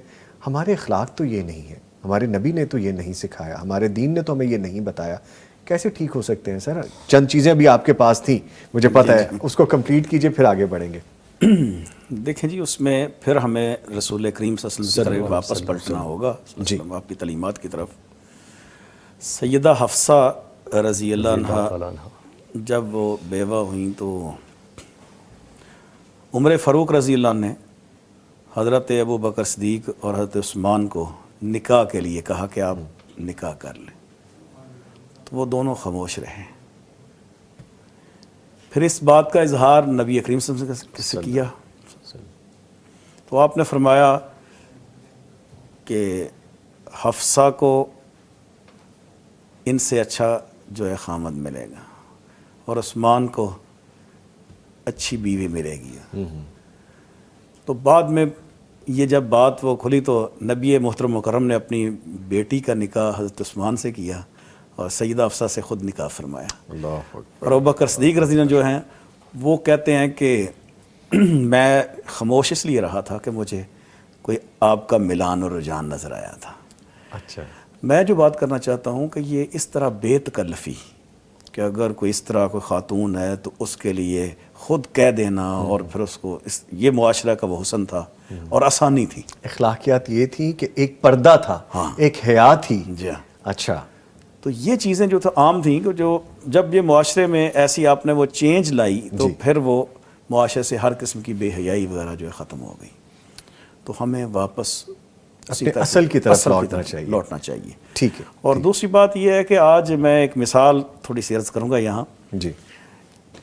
ہمارے اخلاق تو یہ نہیں ہے, ہمارے نبی نے تو یہ نہیں سکھایا, ہمارے دین نے تو ہمیں یہ نہیں بتایا. کیسے ٹھیک ہو سکتے ہیں سر؟ چند چیزیں ابھی آپ کے پاس تھیں, مجھے پتہ ہے, اس کو کمپلیٹ کیجئے پھر آگے بڑھیں گے. دیکھیں جی, اس میں پھر ہمیں رسول کریم صلی اللہ علیہ وسلم کی طرف واپس پلٹنا ہوگا, جی, آپ کی تعلیمات کی طرف. سیدہ حفصہ رضی اللہ عنہا جب وہ بیوہ ہوئیں تو عمر فاروق رضی اللہ عنہ نے حضرت ابو بکر صدیق اور حضرت عثمان کو نکاح کے لیے کہا کہ آپ نکاح کر لیں, تو وہ دونوں خاموش رہے. پھر اس بات کا اظہار نبی کریم صلی اللہ علیہ وسلم سے کیا تو آپ نے فرمایا کہ حفصہ کو ان سے اچھا جو ہے خامد ملے گا اور عثمان کو اچھی بیوی ملے گی. تو بعد میں یہ جب بات وہ کھلی تو نبی محترم مکرم نے اپنی بیٹی کا نکاح حضرت عثمان سے کیا اور سیدہ حفصہ سے خود نکاح فرمایا. اور ابوبکر صدیق رضی اللہ عنہ جو ہیں وہ کہتے ہیں کہ میں خاموش اس لیے رہا تھا کہ مجھے کوئی آپ کا ملان اور رجحان نظر آیا تھا. اچھا, میں جو بات کرنا چاہتا ہوں کہ یہ اس طرح بے تکلفی کہ اگر کوئی اس طرح کوئی خاتون ہے تو اس کے لیے خود کہہ دینا اور پھر اس کو یہ معاشرہ کا وہ حسن تھا اور آسانی تھی. اخلاقیات یہ تھی کہ ایک پردہ تھا, ایک حیا تھی. جی اچھا, تو یہ چیزیں جو عام تھیں کہ جو جب یہ معاشرے میں ایسی آپ نے وہ چینج لائی تو پھر وہ معاشرے سے ہر قسم کی بے حیائی وغیرہ جو ہے ختم ہو گئی. تو ہمیں واپس اپنے اصل کی طرف لوٹنا چاہیے. ٹھیک ہے. اور دوسری بات یہ ہے کہ آج میں ایک مثال تھوڑی سی عرض کروں گا یہاں. جی,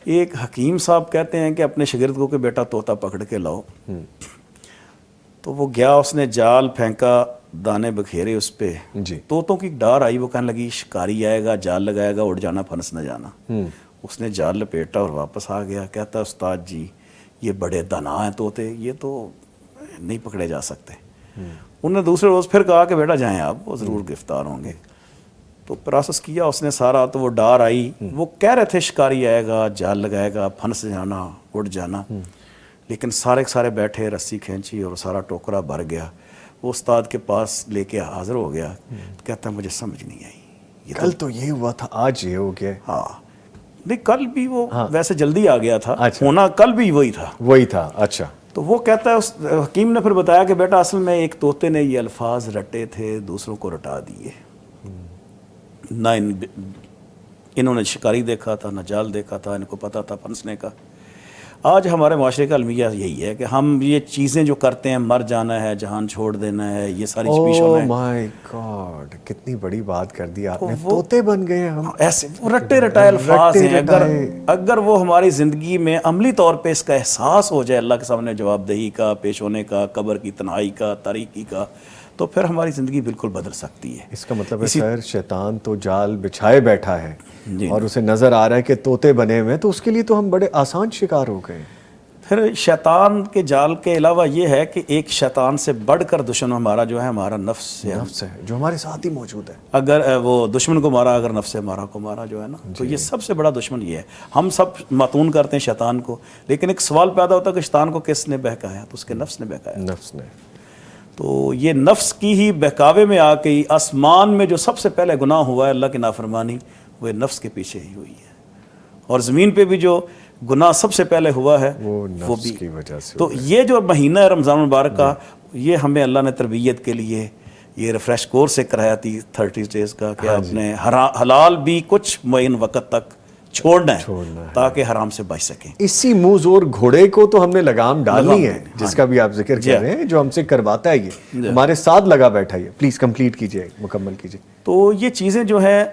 ایک حکیم صاحب کہتے ہیں کہ اپنے شاگرد کو کہ بیٹا طوطا پکڑ کے لاؤ. تو وہ گیا, اس نے جال پھینکا, دانے بکھیرے اس پہ. طوطوں کی ڈار آئی, وہ کہنے لگی شکاری آئے گا, جال لگائے گا, اڑ جانا پھنس نہ جانا. اس نے جال لپیٹا اور واپس آ گیا. کہتا استاد جی یہ بڑے دانا ہیں طوطے, یہ تو نہیں پکڑے جا سکتے. انہوں نے دوسرے روز پھر کہا کہ بیٹا جائیں آپ, وہ ضرور گرفتار ہوں گے. تو پروسیس کیا اس نے سارا, تو وہ ڈار آئی. وہ کہہ رہے تھے شکاری آئے گا, جال لگائے گا, پھنس جانا, اڑ جانا, لیکن سارے بیٹھے, رسی کھینچی اور سارا ٹوکرا بھر گیا. وہ استاد کے پاس لے کے حاضر ہو گیا. کہتا مجھے سمجھ نہیں آئی, کل تو یہ ہوا تھا, آج یہ ہو گیا. ہاں نہیں, کل بھی وہ ویسے جلدی آ گیا تھا, ہونا کل بھی وہی تھا. اچھا. تو وہ کہتا ہے, اس حکیم نے پھر بتایا کہ بیٹا اصل میں ایک طوطے نے یہ الفاظ رٹے تھے, دوسروں کو رٹا دیے. نہ انہوں نے شکاری دیکھا تھا, نہ جال دیکھا تھا, ان کو پتہ تھا پھنسنے کا. آج ہمارے معاشرے کا المیہ یہی ہے کہ ہم یہ چیزیں جو کرتے ہیں, مر جانا ہے, جہان چھوڑ دینا ہے, یہ ساری پیش ہونا ہے. مائی گاڈ, کتنی بڑی بات کر دی آپ نے. طوطے بن گئے ہم, ایسے رٹے رٹائے الفاظ ہیں. اگر وہ ہماری زندگی میں عملی طور پہ اس کا احساس ہو جائے, اللہ کے سامنے جواب دہی کا, پیش ہونے کا, قبر کی تنہائی کا, تاریکی کا, تو پھر ہماری زندگی بالکل بدل سکتی ہے. اس کا مطلب ہے سر شیطان تو جال بچھائے بیٹھا ہے اور اسے نظر آ رہا ہے کہ طوطے بنے ہوئے ہیں, تو اس کے لیے تو ہم بڑے آسان شکار ہو گئے. پھر شیطان کے جال کے علاوہ یہ ہے کہ ایک شیطان سے بڑھ کر دشمن ہمارا جو ہے ہمارا نفس ہے، نفس ہے جو ہمارے ساتھ ہی موجود ہے. اگر وہ دشمن کو مارا، اگر نفس ہمارا کو مارا جو ہے نا، تو یہ سب سے بڑا دشمن یہ ہے. ہم سب ماتون کرتے ہیں شیطان کو، لیکن ایک سوال پیدا ہوتا ہے کہ شیطان کو کس نے بہکایا؟ تو اس کے نفس نے بہکایا. نفس نے. تو یہ نفس کی ہی بہکاوے میں آ کے آسمان میں جو سب سے پہلے گناہ ہوا ہے اللہ کی نافرمانی، وہ نفس کے پیچھے ہی ہوئی ہے. اور زمین پہ بھی جو گناہ سب سے پہلے ہوا ہے وہ وہ نفس بھی. کی وجہ سے. تو یہ جو مہینہ ہے رمضان المبارک کا، یہ ہمیں اللہ نے تربیت کے لیے یہ ریفریش کورس ایک کرایا تھی 30 ڈیز کا کہ آپ نے حلال بھی کچھ معین وقت تک چھوڑنا ہے تاکہ حرام سے بچ سکیں. اسی منہ زور گھوڑے کو تو ہم نے لگام ڈالنی ہے جس کا بھی آپ ذکر کر رہے ہیں، جو ہم سے کرواتا ہے یہ ہمارے ساتھ لگا بیٹھا ہے. پلیز کمپلیٹ کیجئے، مکمل کیجئے. تو یہ چیزیں جو ہیں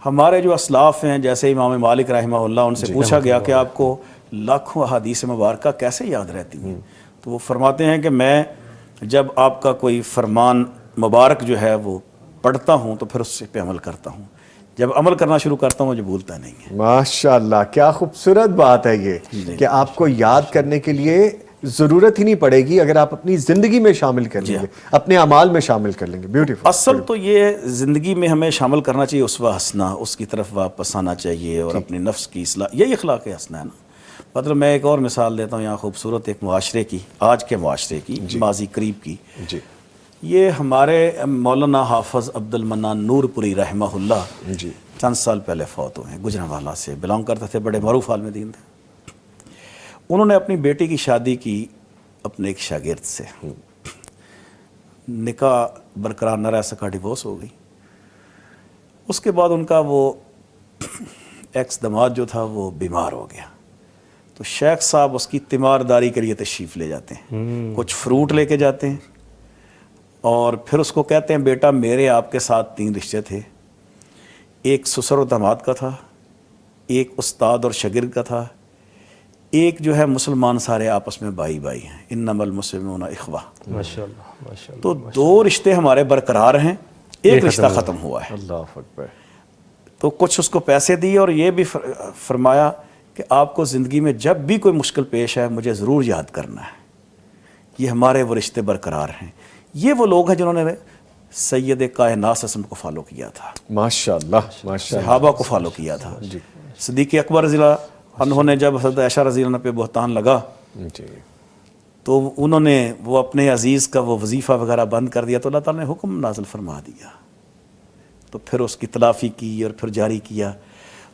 ہمارے جو اسلاف ہیں، جیسے امام مالک رحمہ اللہ، ان سے پوچھا گیا کہ آپ کو لاکھوں احادیث مبارکہ کیسے یاد رہتی ہیں؟ تو وہ فرماتے ہیں کہ میں جب آپ کا کوئی فرمان مبارک جو ہے وہ پڑھتا ہوں تو پھر اس پہ عمل کرتا ہوں. جب عمل کرنا شروع کرتا ہوں مجھے بھولتا نہیں ہے. ماشاءاللہ، کیا خوبصورت بات ہے یہ کہ آپ کو یاد کرنے کے لیے ضرورت ہی نہیں پڑے گی اگر آپ اپنی زندگی میں شامل کر لیں گے، اپنے اعمال میں شامل کر لیں گے. بیوٹیفل. اصل تو یہ زندگی میں ہمیں شامل کرنا چاہیے اسوہ حسنہ، اس کی طرف واپس آنا چاہیے اور اپنے نفس کی اصلاح، یہی اخلاق حسنہ ہے نا. مطلب میں ایک اور مثال دیتا ہوں یہاں خوبصورت ایک معاشرے کی، آج کے معاشرے کی، ماضی قریب کی. جی. یہ ہمارے مولانا حافظ عبد المنان نور پوری رحمہ اللہ جی. چند سال پہلے فوت ہوئے ہیں. گجرانوالہ سے بلانگ کرتے تھے، بڑے معروف عالم دین تھے. انہوں نے اپنی بیٹی کی شادی کی اپنے ایک شاگرد سے. نکاح برقرار نہ رہ سکا، ڈیورس ہو گئی. اس کے بعد ان کا وہ ایکس داماد جو تھا وہ بیمار ہو گیا. تو شیخ صاحب اس کی تیمارداری کے لیے تشریف لے جاتے ہیں، کچھ فروٹ لے کے جاتے ہیں اور پھر اس کو کہتے ہیں بیٹا میرے آپ کے ساتھ 3 رشتے تھے، ایک سسر و داماد کا تھا، ایک استاد اور شاگرد کا تھا، ایک جو ہے مسلمان سارے آپس میں بھائی بھائی ہیں، انما المسلمون اخوہ. ماشاءاللہ ماشاءاللہ. تو 2 رشتے ہمارے برقرار ہیں، ایک رشتہ ختم ہوا ہے. اللہ اکبر. تو کچھ اس کو پیسے دیے اور یہ بھی فرمایا کہ آپ کو زندگی میں جب بھی کوئی مشکل پیش ہے مجھے ضرور یاد کرنا ہے. یہ ہمارے وہ رشتے برقرار ہیں. یہ وہ لوگ ہیں جنہوں نے سید کائنات اسم کو فالو کیا تھا، ماشاءاللہ ماشاءاللہ. صحابہ کو فالو کیا تھا. صدیق اکبر رضی اللہ عنہ نے جب حضرت عائشہ رضی اللہ عنہ پہ بہتان لگا جی. تو انہوں نے وہ اپنے عزیز کا وہ وظیفہ وغیرہ بند کر دیا، تو اللہ تعالیٰ نے حکم نازل فرما دیا. تو پھر اس کی تلافی کی اور پھر جاری کیا.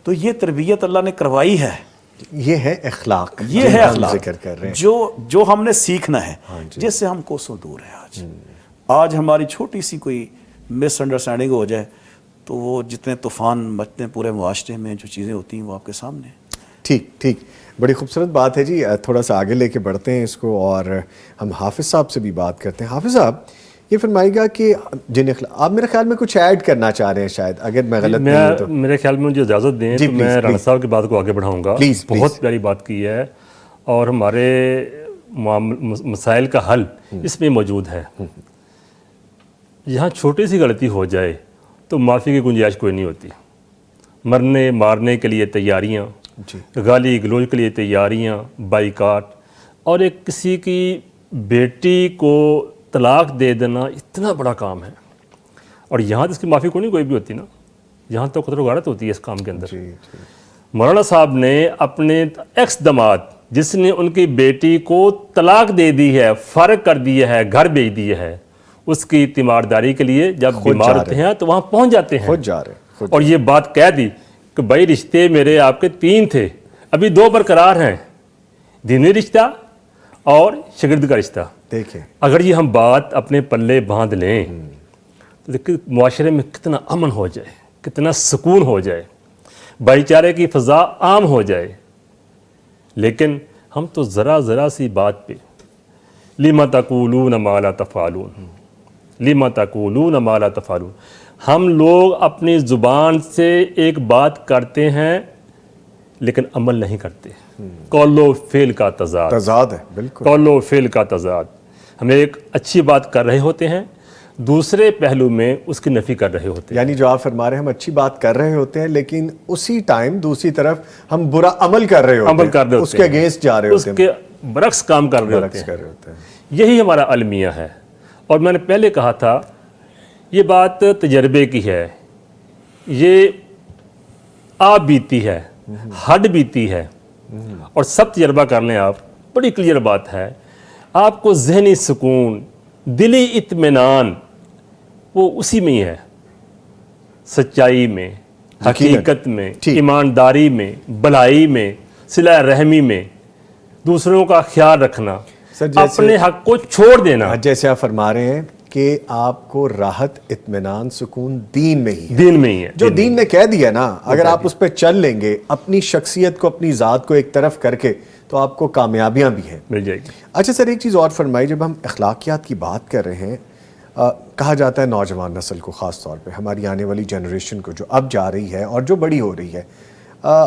تو یہ تربیت اللہ نے کروائی ہے. یہ ہے اخلاق، یہ ہے اخلاق ذکر کر رہے ہیں جو ہم نے سیکھنا ہے، جس سے ہم کوسوں دور ہیں. آج ہماری چھوٹی سی کوئی مس انڈرسٹینڈنگ ہو جائے تو وہ جتنے طوفان مچتے ہیں پورے معاشرے میں، جو چیزیں ہوتی ہیں وہ آپ کے سامنے. ٹھیک. بڑی خوبصورت بات ہے جی. تھوڑا سا آگے لے کے بڑھتے ہیں اس کو اور ہم حافظ صاحب سے بھی بات کرتے ہیں. حافظ صاحب یہ فرمائے گا کہ جن آپ میرے خیال میں کچھ ایڈ کرنا چاہ رہے ہیں شاید، اگر میں غلط نہیں ہوں تو. میرے خیال میں مجھے اجازت دیں تو میں رانا صاحب کی بات کو آگے بڑھاؤں گا. بہت پیاری بات کی ہے اور ہمارے مسائل کا حل اس میں موجود ہے. یہاں چھوٹی سی غلطی ہو جائے تو معافی کی گنجائش کوئی نہیں ہوتی. مرنے مارنے کے لیے تیاریاں، گالی گلوچ کے لیے تیاریاں، بائیکاٹ، اور ایک کسی کی بیٹی کو طلاق دے دینا اتنا بڑا کام ہے. اور یہاں تو اس کی معافی کوئی نہیں کوئی بھی ہوتی نا، یہاں تو قدر و غارت ہوتی ہے اس کام کے اندر. مولانا صاحب نے اپنے ایکس داماد جس نے ان کی بیٹی کو طلاق دے دی ہے، فارغ کر دیا ہے، گھر بھیج دیا ہے، اس کی تیمارداری کے لیے جب بیمار ہوتے ہیں تو وہاں پہنچ جاتے ہیں اور یہ بات کہہ دی کہ بھائی رشتے میرے آپ کے 3 تھے، ابھی 2 برقرار ہیں، دینی رشتہ اور شاگرد کا رشتہ. دیکھیں اگر یہ ہم بات اپنے پلے باندھ لیں تو دیکھیں معاشرے میں کتنا امن ہو جائے، کتنا سکون ہو جائے، بھائی چارے کی فضا عام ہو جائے. لیکن ہم تو ذرا سی بات پہ لِمَ تَقُولُونَ مَا لَا تَفْعَلُونَ، لِمَ تَقُولُونَ مَا لَا تَفْعَلُونَ. ہم لوگ اپنی زبان سے ایک بات کرتے ہیں لیکن عمل نہیں کرتے. قول و فعل کا تضاد ہے. بالکل قول و فعل کا تضاد. ہم ایک اچھی بات کر رہے ہوتے ہیں، دوسرے پہلو میں اس کی نفی کر رہے ہوتے ہیں. یعنی جو آپ فرما رہے ہیں ہم اچھی بات کر رہے ہوتے ہیں لیکن اسی ٹائم دوسری طرف ہم برا عمل کر رہے ہوتے ہیں، اس کے اگینسٹ جا رہے ہوتے ہیں. برعکس کام کر رہے ہوتے کر رہے ہوتے ہیں. ہیں. یہی ہمارا المیہ ہے. اور میں نے پہلے کہا تھا یہ بات تجربے کی ہے, یہ آپ بیتی ہے, ہڈ بیتی ہے, اور سب تجربہ کر لیں آپ, بڑی کلیئر بات ہے. آپ کو ذہنی سکون, دلی اطمینان وہ اسی میں ہی ہے, سچائی میں, حقیقت میں, ایمانداری میں, بھلائی میں, صلہ رحمی میں, دوسروں کا خیال رکھنا, اپنے حق کو چھوڑ دینا. جیسے آپ فرما رہے ہیں کہ آپ کو راحت, اطمینان, سکون دین میں ہی ہے. دین میں ہی ہے. جو دین نے کہہ دیا نا, اگر آپ اس پہ چل لیں گے, اپنی شخصیت کو, اپنی ذات کو ایک طرف کر کے, تو آپ کو کامیابیاں بھی ہیں, مل جائے گی. اچھا سر, ایک چیز اور فرمائی, جب ہم اخلاقیات کی بات کر رہے ہیں, کہا جاتا ہے نوجوان نسل کو, خاص طور پہ ہماری آنے والی جنریشن کو جو اب جا رہی ہے اور جو بڑی ہو رہی ہے,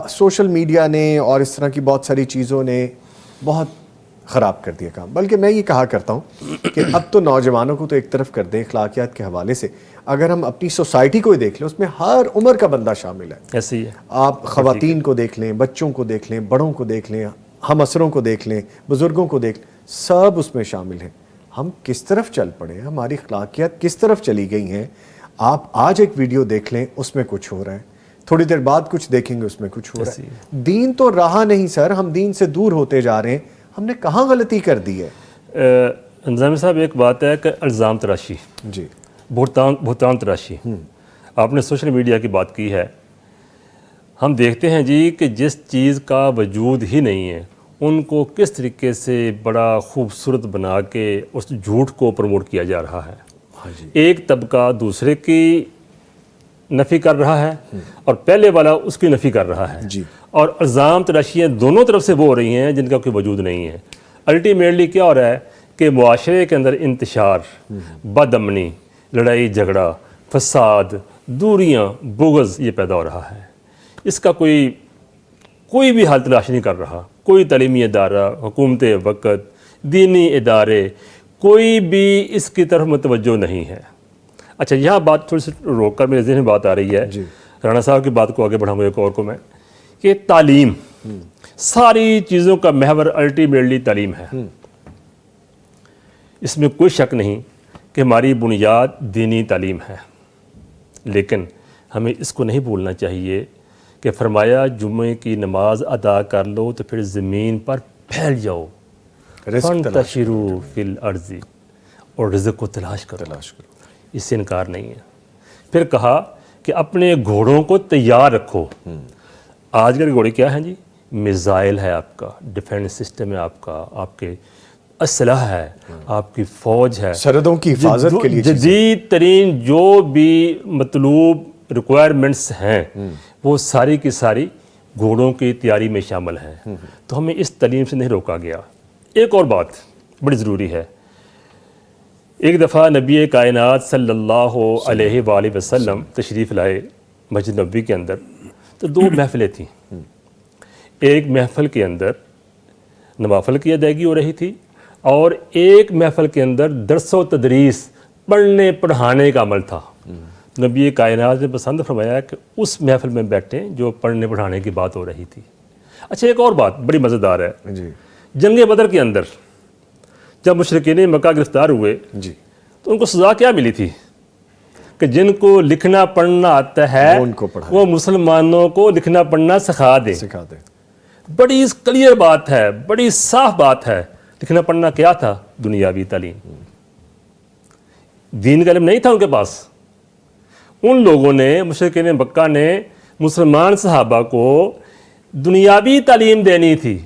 سوشل میڈیا نے اور اس طرح کی بہت ساری چیزوں نے بہت خراب کر دیا کام. بلکہ میں یہ کہا کرتا ہوں کہ اب تو نوجوانوں کو تو ایک طرف کر دیں اخلاقیات کے حوالے سے, اگر ہم اپنی سوسائٹی کو ہی دیکھ لیں, اس میں ہر عمر کا بندہ شامل ہے. ایسے ہی ہے. آپ خواتین کو دیکھ لیں, بچوں کو دیکھ لیں, بڑوں کو دیکھ لیں, ہم اسروں کو دیکھ لیں, بزرگوں کو دیکھ لیں, سب اس میں شامل ہیں. ہم کس طرف چل پڑے, ہماری اخلاقیات کس طرف چلی گئی ہیں. آپ آج ایک ویڈیو دیکھ لیں, اس میں کچھ ہو رہا ہے, تھوڑی دیر بعد کچھ دیکھیں گے, اس میں کچھ ہو رہا ہے. دین تو رہا نہیں سر, ہم دین سے دور ہوتے جا رہے ہیں. ہم نے کہاں غلطی کر دی ہے؟ انتظامی صاحب, ایک بات ہے کہ الزام تراشی, جی, بہتان تراشی. آپ نے سوشل میڈیا کی بات کی ہے. ہم دیکھتے ہیں جی کہ جس چیز کا وجود ہی نہیں ہے, ان کو کس طریقے سے بڑا خوبصورت بنا کے اس جھوٹ کو پروموٹ کیا جا رہا ہے. ایک طبقہ دوسرے کی نفی کر رہا ہے اور پہلے والا اس کی نفی کر رہا ہے, اور الزام تراشیاں دونوں طرف سے وہ ہو رہی ہیں جن کا کوئی وجود نہیں ہے. الٹیمیٹلی کیا ہو رہا ہے کہ معاشرے کے اندر انتشار, بد امنی, لڑائی جھگڑا, فساد, دوریاں, بغض یہ پیدا ہو رہا ہے. اس کا کوئی بھی حل تلاش نہیں کر رہا. کوئی تعلیمی ادارہ, حکومت وقت, دینی ادارے, کوئی بھی اس کی طرف متوجہ نہیں ہے. اچھا, یہاں بات تھوڑی سی روک کر میرے ذہن میں بات آ رہی ہے, رانا صاحب کی بات کو آگے بڑھاؤں گا ایک اور کو میں, کہ تعلیم, ساری چیزوں کا محور الٹیمیٹلی تعلیم ہے. اس میں کوئی شک نہیں کہ ہماری بنیاد دینی تعلیم ہے, لیکن ہمیں اس کو نہیں بھولنا چاہیے کہ فرمایا جمعے کی نماز ادا کر لو تو پھر زمین پر پھیل جاؤ, فانتشروا فی الارض, اور رزق کو تلاش کرو. اس سے انکار نہیں ہے. پھر کہا کہ اپنے گھوڑوں کو تیار رکھو. آج کل گھوڑے کیا ہیں جی؟ میزائل ہے آپ کا, ڈیفینس سسٹم ہے آپ کا, آپ کے اسلحہ ہے, آپ کی فوج ہے, سرحدوں کی حفاظت کے لیے جدید ترین جو بھی مطلوب ریکوائرمنٹس ہیں وہ ساری کی ساری گھوڑوں کی تیاری میں شامل ہیں. تو ہمیں اس تعلیم سے نہیں روکا گیا. ایک اور بات بڑی ضروری ہے. ایک دفعہ نبی کائنات صلی اللہ علیہ وآلہ وسلم تشریف لائے مسجد نبوی کے اندر, تو دو محفلیں تھیں. ایک محفل کے اندر نوافل کی ادائیگی ہو رہی تھی, اور ایک محفل کے اندر درس و تدریس, پڑھنے پڑھانے کا عمل تھا. نبی کائنات نے پسند فرمایا کہ اس محفل میں بیٹھیں جو پڑھنے پڑھانے کی بات ہو رہی تھی. اچھا, ایک اور بات بڑی مزیدار ہے. جنگ بدر کے اندر جب مشرکین مکہ گرفتار ہوئے تو ان کو سزا کیا ملی تھی؟ کہ جن کو لکھنا پڑھنا آتا ہے وہ مسلمانوں کو لکھنا پڑھنا سکھا دے. بڑی کلیئر بات ہے, بڑی صاف بات ہے. لکھنا پڑھنا کیا تھا؟ دنیاوی تعلیم. دین کا علم نہیں تھا ان کے پاس. ان لوگوں نے, مشرکین مکہ نے مسلمان صحابہ کو دنیاوی تعلیم دینی تھی.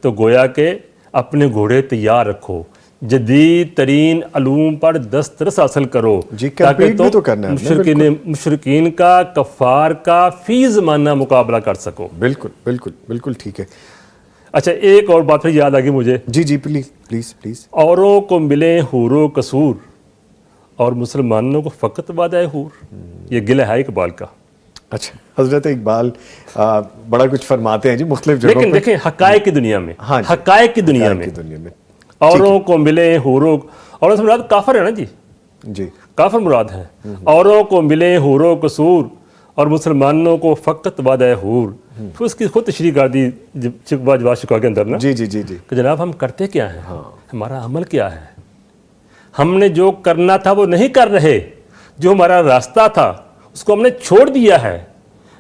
تو گویا کہ اپنے گھوڑے تیار رکھو, جدید ترین علوم پر دسترس حاصل کرو, تاکہ مشرکین کا, کفار کا فی زمانہ مقابلہ کر سکو. بالکل بالکل بالکل ٹھیک ہے. اچھا, ایک اور بات پھر یاد آ گئی مجھے. جی پلیز. اوروں کو ملے حور و قصور, اور مسلمانوں کو فقط وعدہ حور. یہ گلہ ہے اقبال کا. اچھا, حضرت اقبال بڑا کچھ فرماتے ہیں جی مختلف جگہوں پہ. دیکھیں حقائق کی دنیا میں, حقائق کی دنیا میں اوروں کو ملے حوروں, اور مراد کافر ہے نا جی, کافر مراد ہے. اوروں کو ملے حور و قصور, اور مسلمانوں کو فقط وعدہ حور. پھر اس کی خود تشریح کر دی جواب شکوہ کے اندر نا جی جی جی جی کہ جناب ہم کرتے کیا ہیں، ہمارا عمل کیا ہے، ہم نے جو کرنا تھا وہ نہیں کر رہے، جو ہمارا راستہ تھا اس کو ہم نے چھوڑ دیا ہے،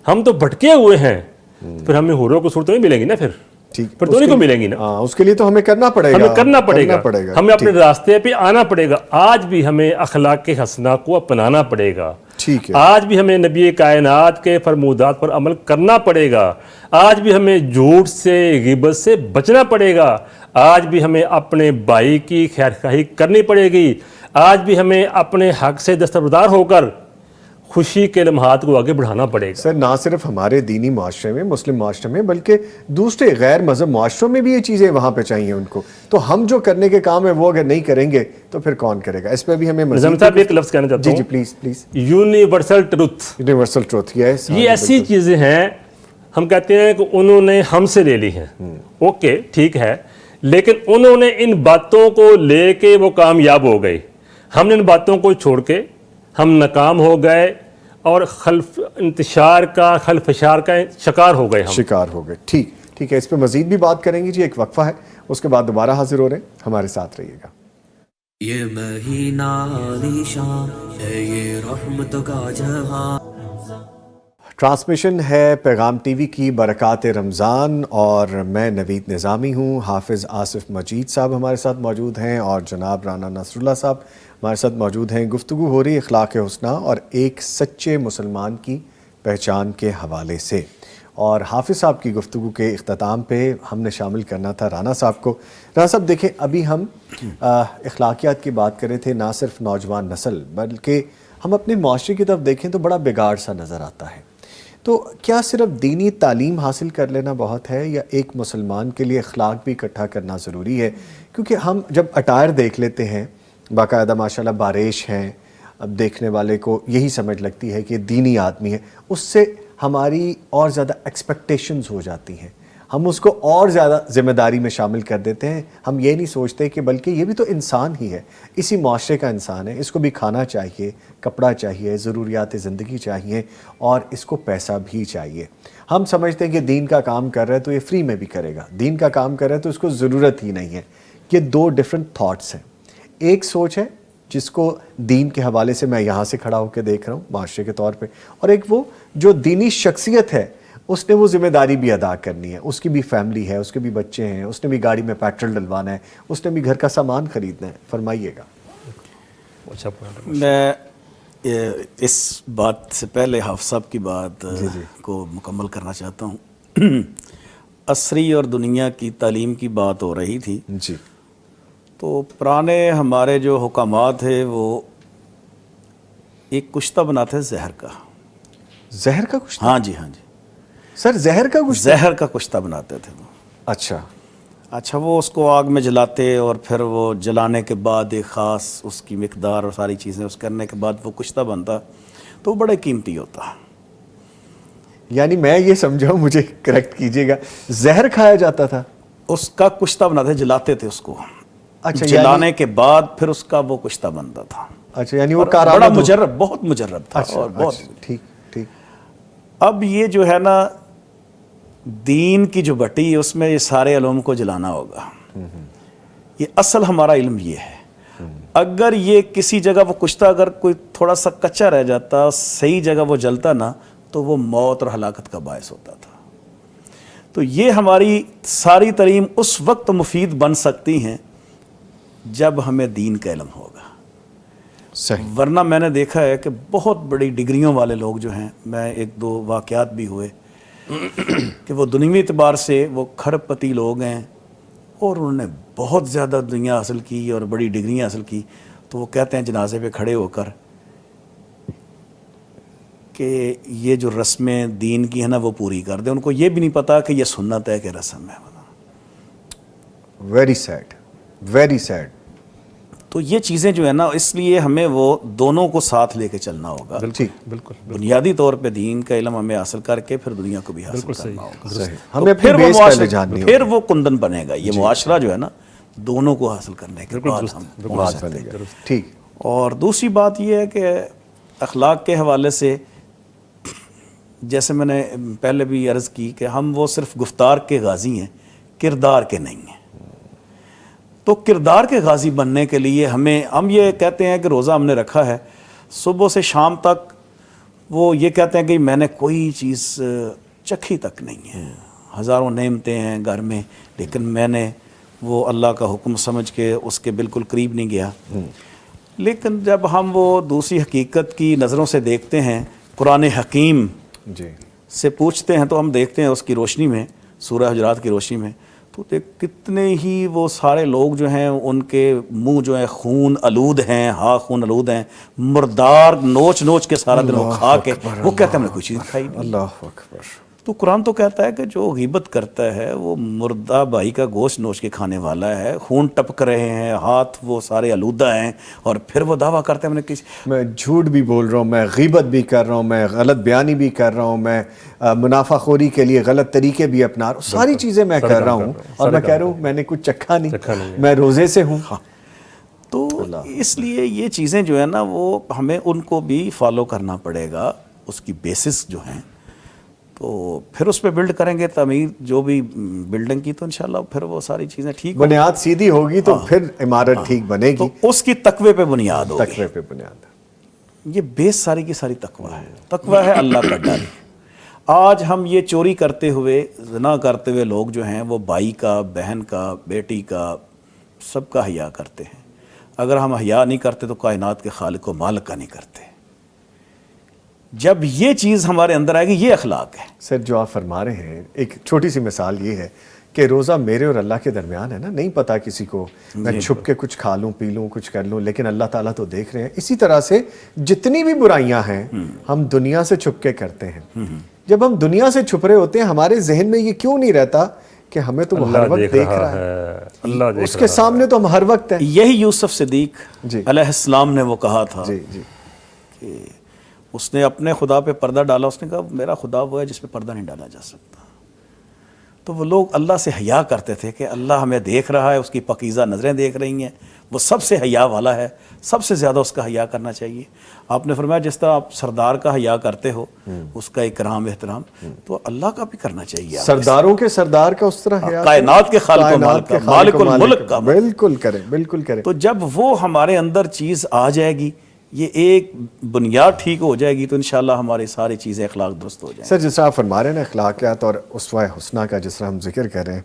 ہم تو بھٹکے ہوئے ہیں، پھر ہمیں حوروں کو صورتیں نہیں ملیں گی نا، پھر تو نہیں کو ملیں گی نا، اس کے لیے تو ہمیں کرنا پڑے گا، ہمیں کرنا پڑے گا، ہمیں اپنے راستے پہ آنا پڑے گا، آج بھی ہمیں اخلاق حسنہ کو اپنانا پڑے گا، ٹھیک ہے، آج بھی ہمیں نبی کائنات کے فرمودات پر عمل کرنا پڑے گا، آج بھی ہمیں جھوٹ سے غیبت سے بچنا پڑے گا، آج بھی ہمیں اپنے بھائی کی خیرخواہی کرنی پڑے گی، آج بھی ہمیں اپنے حق سے دستبردار ہو کر خوشی کے لمحات کو آگے بڑھانا پڑے گا۔ سر نہ صرف ہمارے دینی معاشرے میں، مسلم معاشرے میں، بلکہ دوسرے غیر مذہب معاشروں میں بھی یہ چیزیں وہاں پہ چاہیے ان کو، تو ہم جو کرنے کے کام ہے وہ اگر نہیں کریں گے تو پھر کون کرے گا؟ اس پہ بھی ہمیں نظام صاحب ایک لفظ کہنا چاہتا جی ہوں، جی please please, universal truth, universal truth, yes, یہ ایسی چیزیں ہیں ہم کہتے ہیں کہ انہوں نے ہم سے لے لی ہیں، اوکے ٹھیک ہے، لیکن انہوں نے ان باتوں کو لے کے وہ کامیاب ہو گئے، ہم نے ان باتوں کو چھوڑ کے ہم ناکام ہو گئے اور خلف انتشار کا، خلف اشار کا شکار ہو گئے، ہم شکار ہو گئے۔ ٹھیک ہے، اس پہ مزید بھی بات کریں گے جی، ایک وقفہ ہے، اس کے بعد دوبارہ حاضر ہو رہے ہیں، ہمارے ساتھ رہیے گا۔ یہ مہینہ عالیشاں ہے، یہ رحمت کا جہاں۔ ٹرانسمیشن ہے پیغام ٹی وی کی برکات رمضان، اور میں نوید نظامی ہوں، حافظ آصف مجید صاحب ہمارے ساتھ موجود ہیں، اور جناب رانا نصر اللہ صاحب ہمارے ساتھ موجود ہیں۔ گفتگو ہو رہی اخلاق حسنہ اور ایک سچے مسلمان کی پہچان کے حوالے سے، اور حافظ صاحب کی گفتگو کے اختتام پہ ہم نے شامل کرنا تھا رانا صاحب کو۔ رانا صاحب دیکھیں، ابھی ہم اخلاقیات کی بات کر رہے تھے، نہ صرف نوجوان نسل بلکہ ہم اپنے معاشرے کی طرف دیکھیں تو بڑا بگاڑ سا نظر آتا ہے۔ تو کیا صرف دینی تعلیم حاصل کر لینا بہت ہے، یا ایک مسلمان کے لیے اخلاق بھی اکٹھا کرنا ضروری ہے؟ کیونکہ ہم جب اٹائر دیکھ لیتے ہیں، باقاعدہ ماشاءاللہ باریش ہیں، اب دیکھنے والے کو یہی سمجھ لگتی ہے کہ دینی آدمی ہے، اس سے ہماری اور زیادہ ایکسپیکٹیشنز ہو جاتی ہیں، ہم اس کو اور زیادہ ذمہ داری میں شامل کر دیتے ہیں، ہم یہ نہیں سوچتے کہ بلکہ یہ بھی تو انسان ہی ہے، اسی معاشرے کا انسان ہے، اس کو بھی کھانا چاہیے، کپڑا چاہیے، ضروریات زندگی چاہیے، اور اس کو پیسہ بھی چاہیے۔ ہم سمجھتے ہیں کہ دین کا کام کر رہا ہے تو یہ فری میں بھی کرے گا، دین کا کام کر رہا ہے تو اس کو ضرورت ہی نہیں ہے۔ یہ دو ڈیفرنٹ تھاٹس ہیں، ایک سوچ ہے جس کو دین کے حوالے سے میں یہاں سے کھڑا ہو کے دیکھ رہا ہوں معاشرے کے طور پہ، اور ایک وہ جو دینی شخصیت ہے، اس نے وہ ذمہ داری بھی ادا کرنی ہے، اس کی بھی فیملی ہے، اس کے بھی بچے ہیں، اس نے بھی گاڑی میں پیٹرول ڈلوانا ہے، اس نے بھی گھر کا سامان خریدنا ہے۔ فرمائیے گا۔ میں اس بات سے پہلے حافظ صاحب کی بات کو مکمل کرنا چاہتا ہوں۔ عصری اور دنیا کی تعلیم کی بات ہو رہی تھی، جی، تو پرانے ہمارے جو حکامات تھے وہ ایک کشتہ بناتے تھے زہر کا۔ زہر کا کشتہ؟ ہاں جی سر، زہر کا کشتہ؟ زہر کا کشتہ بناتے تھے وہ۔ اچھا، وہ اس کو آگ میں جلاتے، اور پھر وہ جلانے کے بعد ایک خاص اس کی مقدار اور ساری چیزیں اس کرنے کے بعد وہ کشتہ بنتا، تو وہ بڑے قیمتی ہوتا۔ یعنی میں یہ سمجھا، مجھے کریکٹ کیجئے گا، زہر کھایا جاتا تھا؟ اس کا کشتہ بناتے، جلاتے تھے اس کو، اچھا، جلانے کے بعد پھر اس کا وہ کشتہ بنتا تھا۔ اچھا، یعنی وہ بڑا کارآمد مجرب، بہت مجرب تھا، اور بہت۔ ٹھیک۔ اب یہ جو ہے نا دین کی جو بٹی، اس میں یہ سارے علوم کو جلانا ہوگا۔ یہ اصل ہمارا علم یہ ہے۔ اگر یہ کسی جگہ وہ کشتہ اگر کوئی تھوڑا سا کچا رہ جاتا، صحیح جگہ وہ جلتا نا، تو وہ موت اور ہلاکت کا باعث ہوتا تھا۔ تو یہ ہماری ساری تعلیم اس وقت مفید بن سکتی ہیں جب ہمیں دین کا علم ہوگا۔ صحیح۔ ورنہ میں نے دیکھا ہے کہ بہت بڑی ڈگریوں والے لوگ جو ہیں، میں ایک دو واقعات بھی ہوئے کہ وہ دنیوی اعتبار سے وہ کھرب پتی لوگ ہیں، اور انہوں نے بہت زیادہ دنیا حاصل کی اور بڑی ڈگریاں حاصل کی، تو وہ کہتے ہیں جنازے پہ کھڑے ہو کر کہ یہ جو رسمیں دین کی ہیں نا وہ پوری کر دیں۔ ان کو یہ بھی نہیں پتا کہ یہ سنت ہے کہ رسم ہے۔ Very sad, very sad. تو یہ چیزیں جو ہے نا، اس لیے ہمیں وہ دونوں کو ساتھ لے کے چلنا ہوگا۔ بالکل بنیادی طور پہ دین کا علم ہمیں حاصل کر کے پھر دنیا کو بھی حاصل کرنا ہوگا۔ صحیح، ہمیں پھر وہ بیس پہلے جاننی ہوگی، پھر وہ کندن بنے گا۔ یہ معاشرہ جو ہے نا، دونوں کو حاصل کرنے کے بعد ہم پہنچ سکتے ہیں۔ ٹھیک۔ اور دوسری بات یہ ہے کہ اخلاق کے حوالے سے جیسے میں نے پہلے بھی عرض کی کہ ہم وہ صرف گفتار کے غازی ہیں، کردار کے نہیں ہیں. تو کردار کے غازی بننے کے لیے ہم یہ کہتے ہیں کہ روزہ ہم نے رکھا ہے، صبح سے شام تک وہ یہ کہتے ہیں کہ میں نے کوئی چیز چکھی تک نہیں ہے، ہزاروں نعمتیں ہیں گھر میں، لیکن میں نے وہ اللہ کا حکم سمجھ کے اس کے بالکل قریب نہیں گیا. لیکن جب ہم وہ دوسری حقیقت کی نظروں سے دیکھتے ہیں، قرآن حکیم جی سے پوچھتے ہیں، تو ہم دیکھتے ہیں اس کی روشنی میں، سورہ حجرات کی روشنی میں، تو کتنے ہی وہ سارے لوگ جو ہیں ان کے منہ جو ہے خون آلود ہیں، ہاں خون آلود ہیں، مردار نوچ نوچ کے سارا دن وہ کھا کے وہ کہتے ہیں ہم نے کوئی چیز کھائی نہیں. اللہ اکبر. تو قرآن تو کہتا ہے کہ جو غیبت کرتا ہے وہ مردہ بھائی کا گوشت نوچ کے کھانے والا ہے، خون ٹپک رہے ہیں، ہاتھ وہ سارے آلودہ ہیں، اور پھر وہ دعویٰ کرتے ہیں میں جھوٹ بھی بول رہا ہوں، میں غیبت بھی کر رہا ہوں، میں غلط بیانی بھی کر رہا ہوں، میں منافع خوری کے لیے غلط طریقے بھی اپنا رہا ہوں، ساری چیزیں میں کر رہا ہوں، اور میں کہہ رہا ہوں میں نے کچھ چکھا نہیں، میں روزے سے ہوں. تو اس لیے یہ چیزیں جو ہے نا وہ ہمیں ان کو بھی فالو کرنا پڑے گا، اس کی بیسس جو ہیں، تو پھر اس پہ بلڈ کریں گے تعمیر جو بھی بلڈنگ کی، تو انشاءاللہ پھر وہ ساری چیزیں ٹھیک ہوں. بنیاد سیدھی ہوگی تو پھر عمارت ٹھیک بنے گی. تو اس کی تقوی پہ بنیاد ہوگی. تقوی پہ بنیاد. یہ بیس ساری کی ساری تقوی ہے. تقوی ہے اللہ کا ڈر. آج ہم یہ چوری کرتے ہوئے، زنا کرتے ہوئے لوگ جو ہیں وہ بھائی کا، بہن کا، بیٹی کا، سب کا حیا کرتے ہیں. اگر ہم حیا نہیں کرتے تو کائنات کے خالق و مالک کا نہیں کرتے. جب یہ چیز ہمارے اندر آئے گی، یہ اخلاق ہے. سر جو آپ فرما رہے ہیں، ایک چھوٹی سی مثال یہ ہے کہ روزہ میرے اور اللہ کے درمیان ہے نا، نہیں پتا کسی کو، میں چھپ کے کچھ کھا لوں، پی لوں، کچھ کر لوں، لیکن اللہ تعالیٰ تو دیکھ رہے ہیں. اسی طرح سے جتنی بھی برائیاں ہیں ہم دنیا سے چھپ کے کرتے ہیں. جب ہم دنیا سے چھپ رہے ہوتے ہیں، ہمارے ذہن میں یہ کیوں نہیں رہتا کہ ہمیں تو ہر وقت دیکھ رہا ہے، اللہ اس کے سامنے تو ہم ہر وقت ہیں. یہی یوسف صدیق علیہ السلام نے وہ کہا تھا کہ اس نے اپنے خدا پہ پردہ ڈالا. اس نے کہا میرا خدا وہ ہے جس پہ پردہ نہیں ڈالا جا سکتا. تو وہ لوگ اللہ سے حیا کرتے تھے کہ اللہ ہمیں دیکھ رہا ہے، اس کی پاکیزہ نظریں دیکھ رہی ہیں، وہ سب سے حیا والا ہے، سب سے زیادہ اس کا حیا کرنا چاہیے. آپ نے فرمایا جس طرح آپ سردار کا حیا کرتے ہو، اس کا اکرام احترام، تو اللہ کا بھی کرنا چاہیے. سرداروں کے سردار کا اس طرح حیا، کائنات کے خالق و مالک کا، مالک الملک کا. بالکل کریں، بالکل کریں. تو جب وہ ہمارے اندر چیز آ جائے گی، یہ ایک بنیاد ٹھیک ہو جائے گی، تو انشاءاللہ ہماری ساری چیزیں اخلاق درست ہو جائیں. سر جس طرح آپ فرما رہے ہیں نا اخلاقیات اور اسوہ حسنہ کا جس طرح ہم ذکر کر رہے ہیں،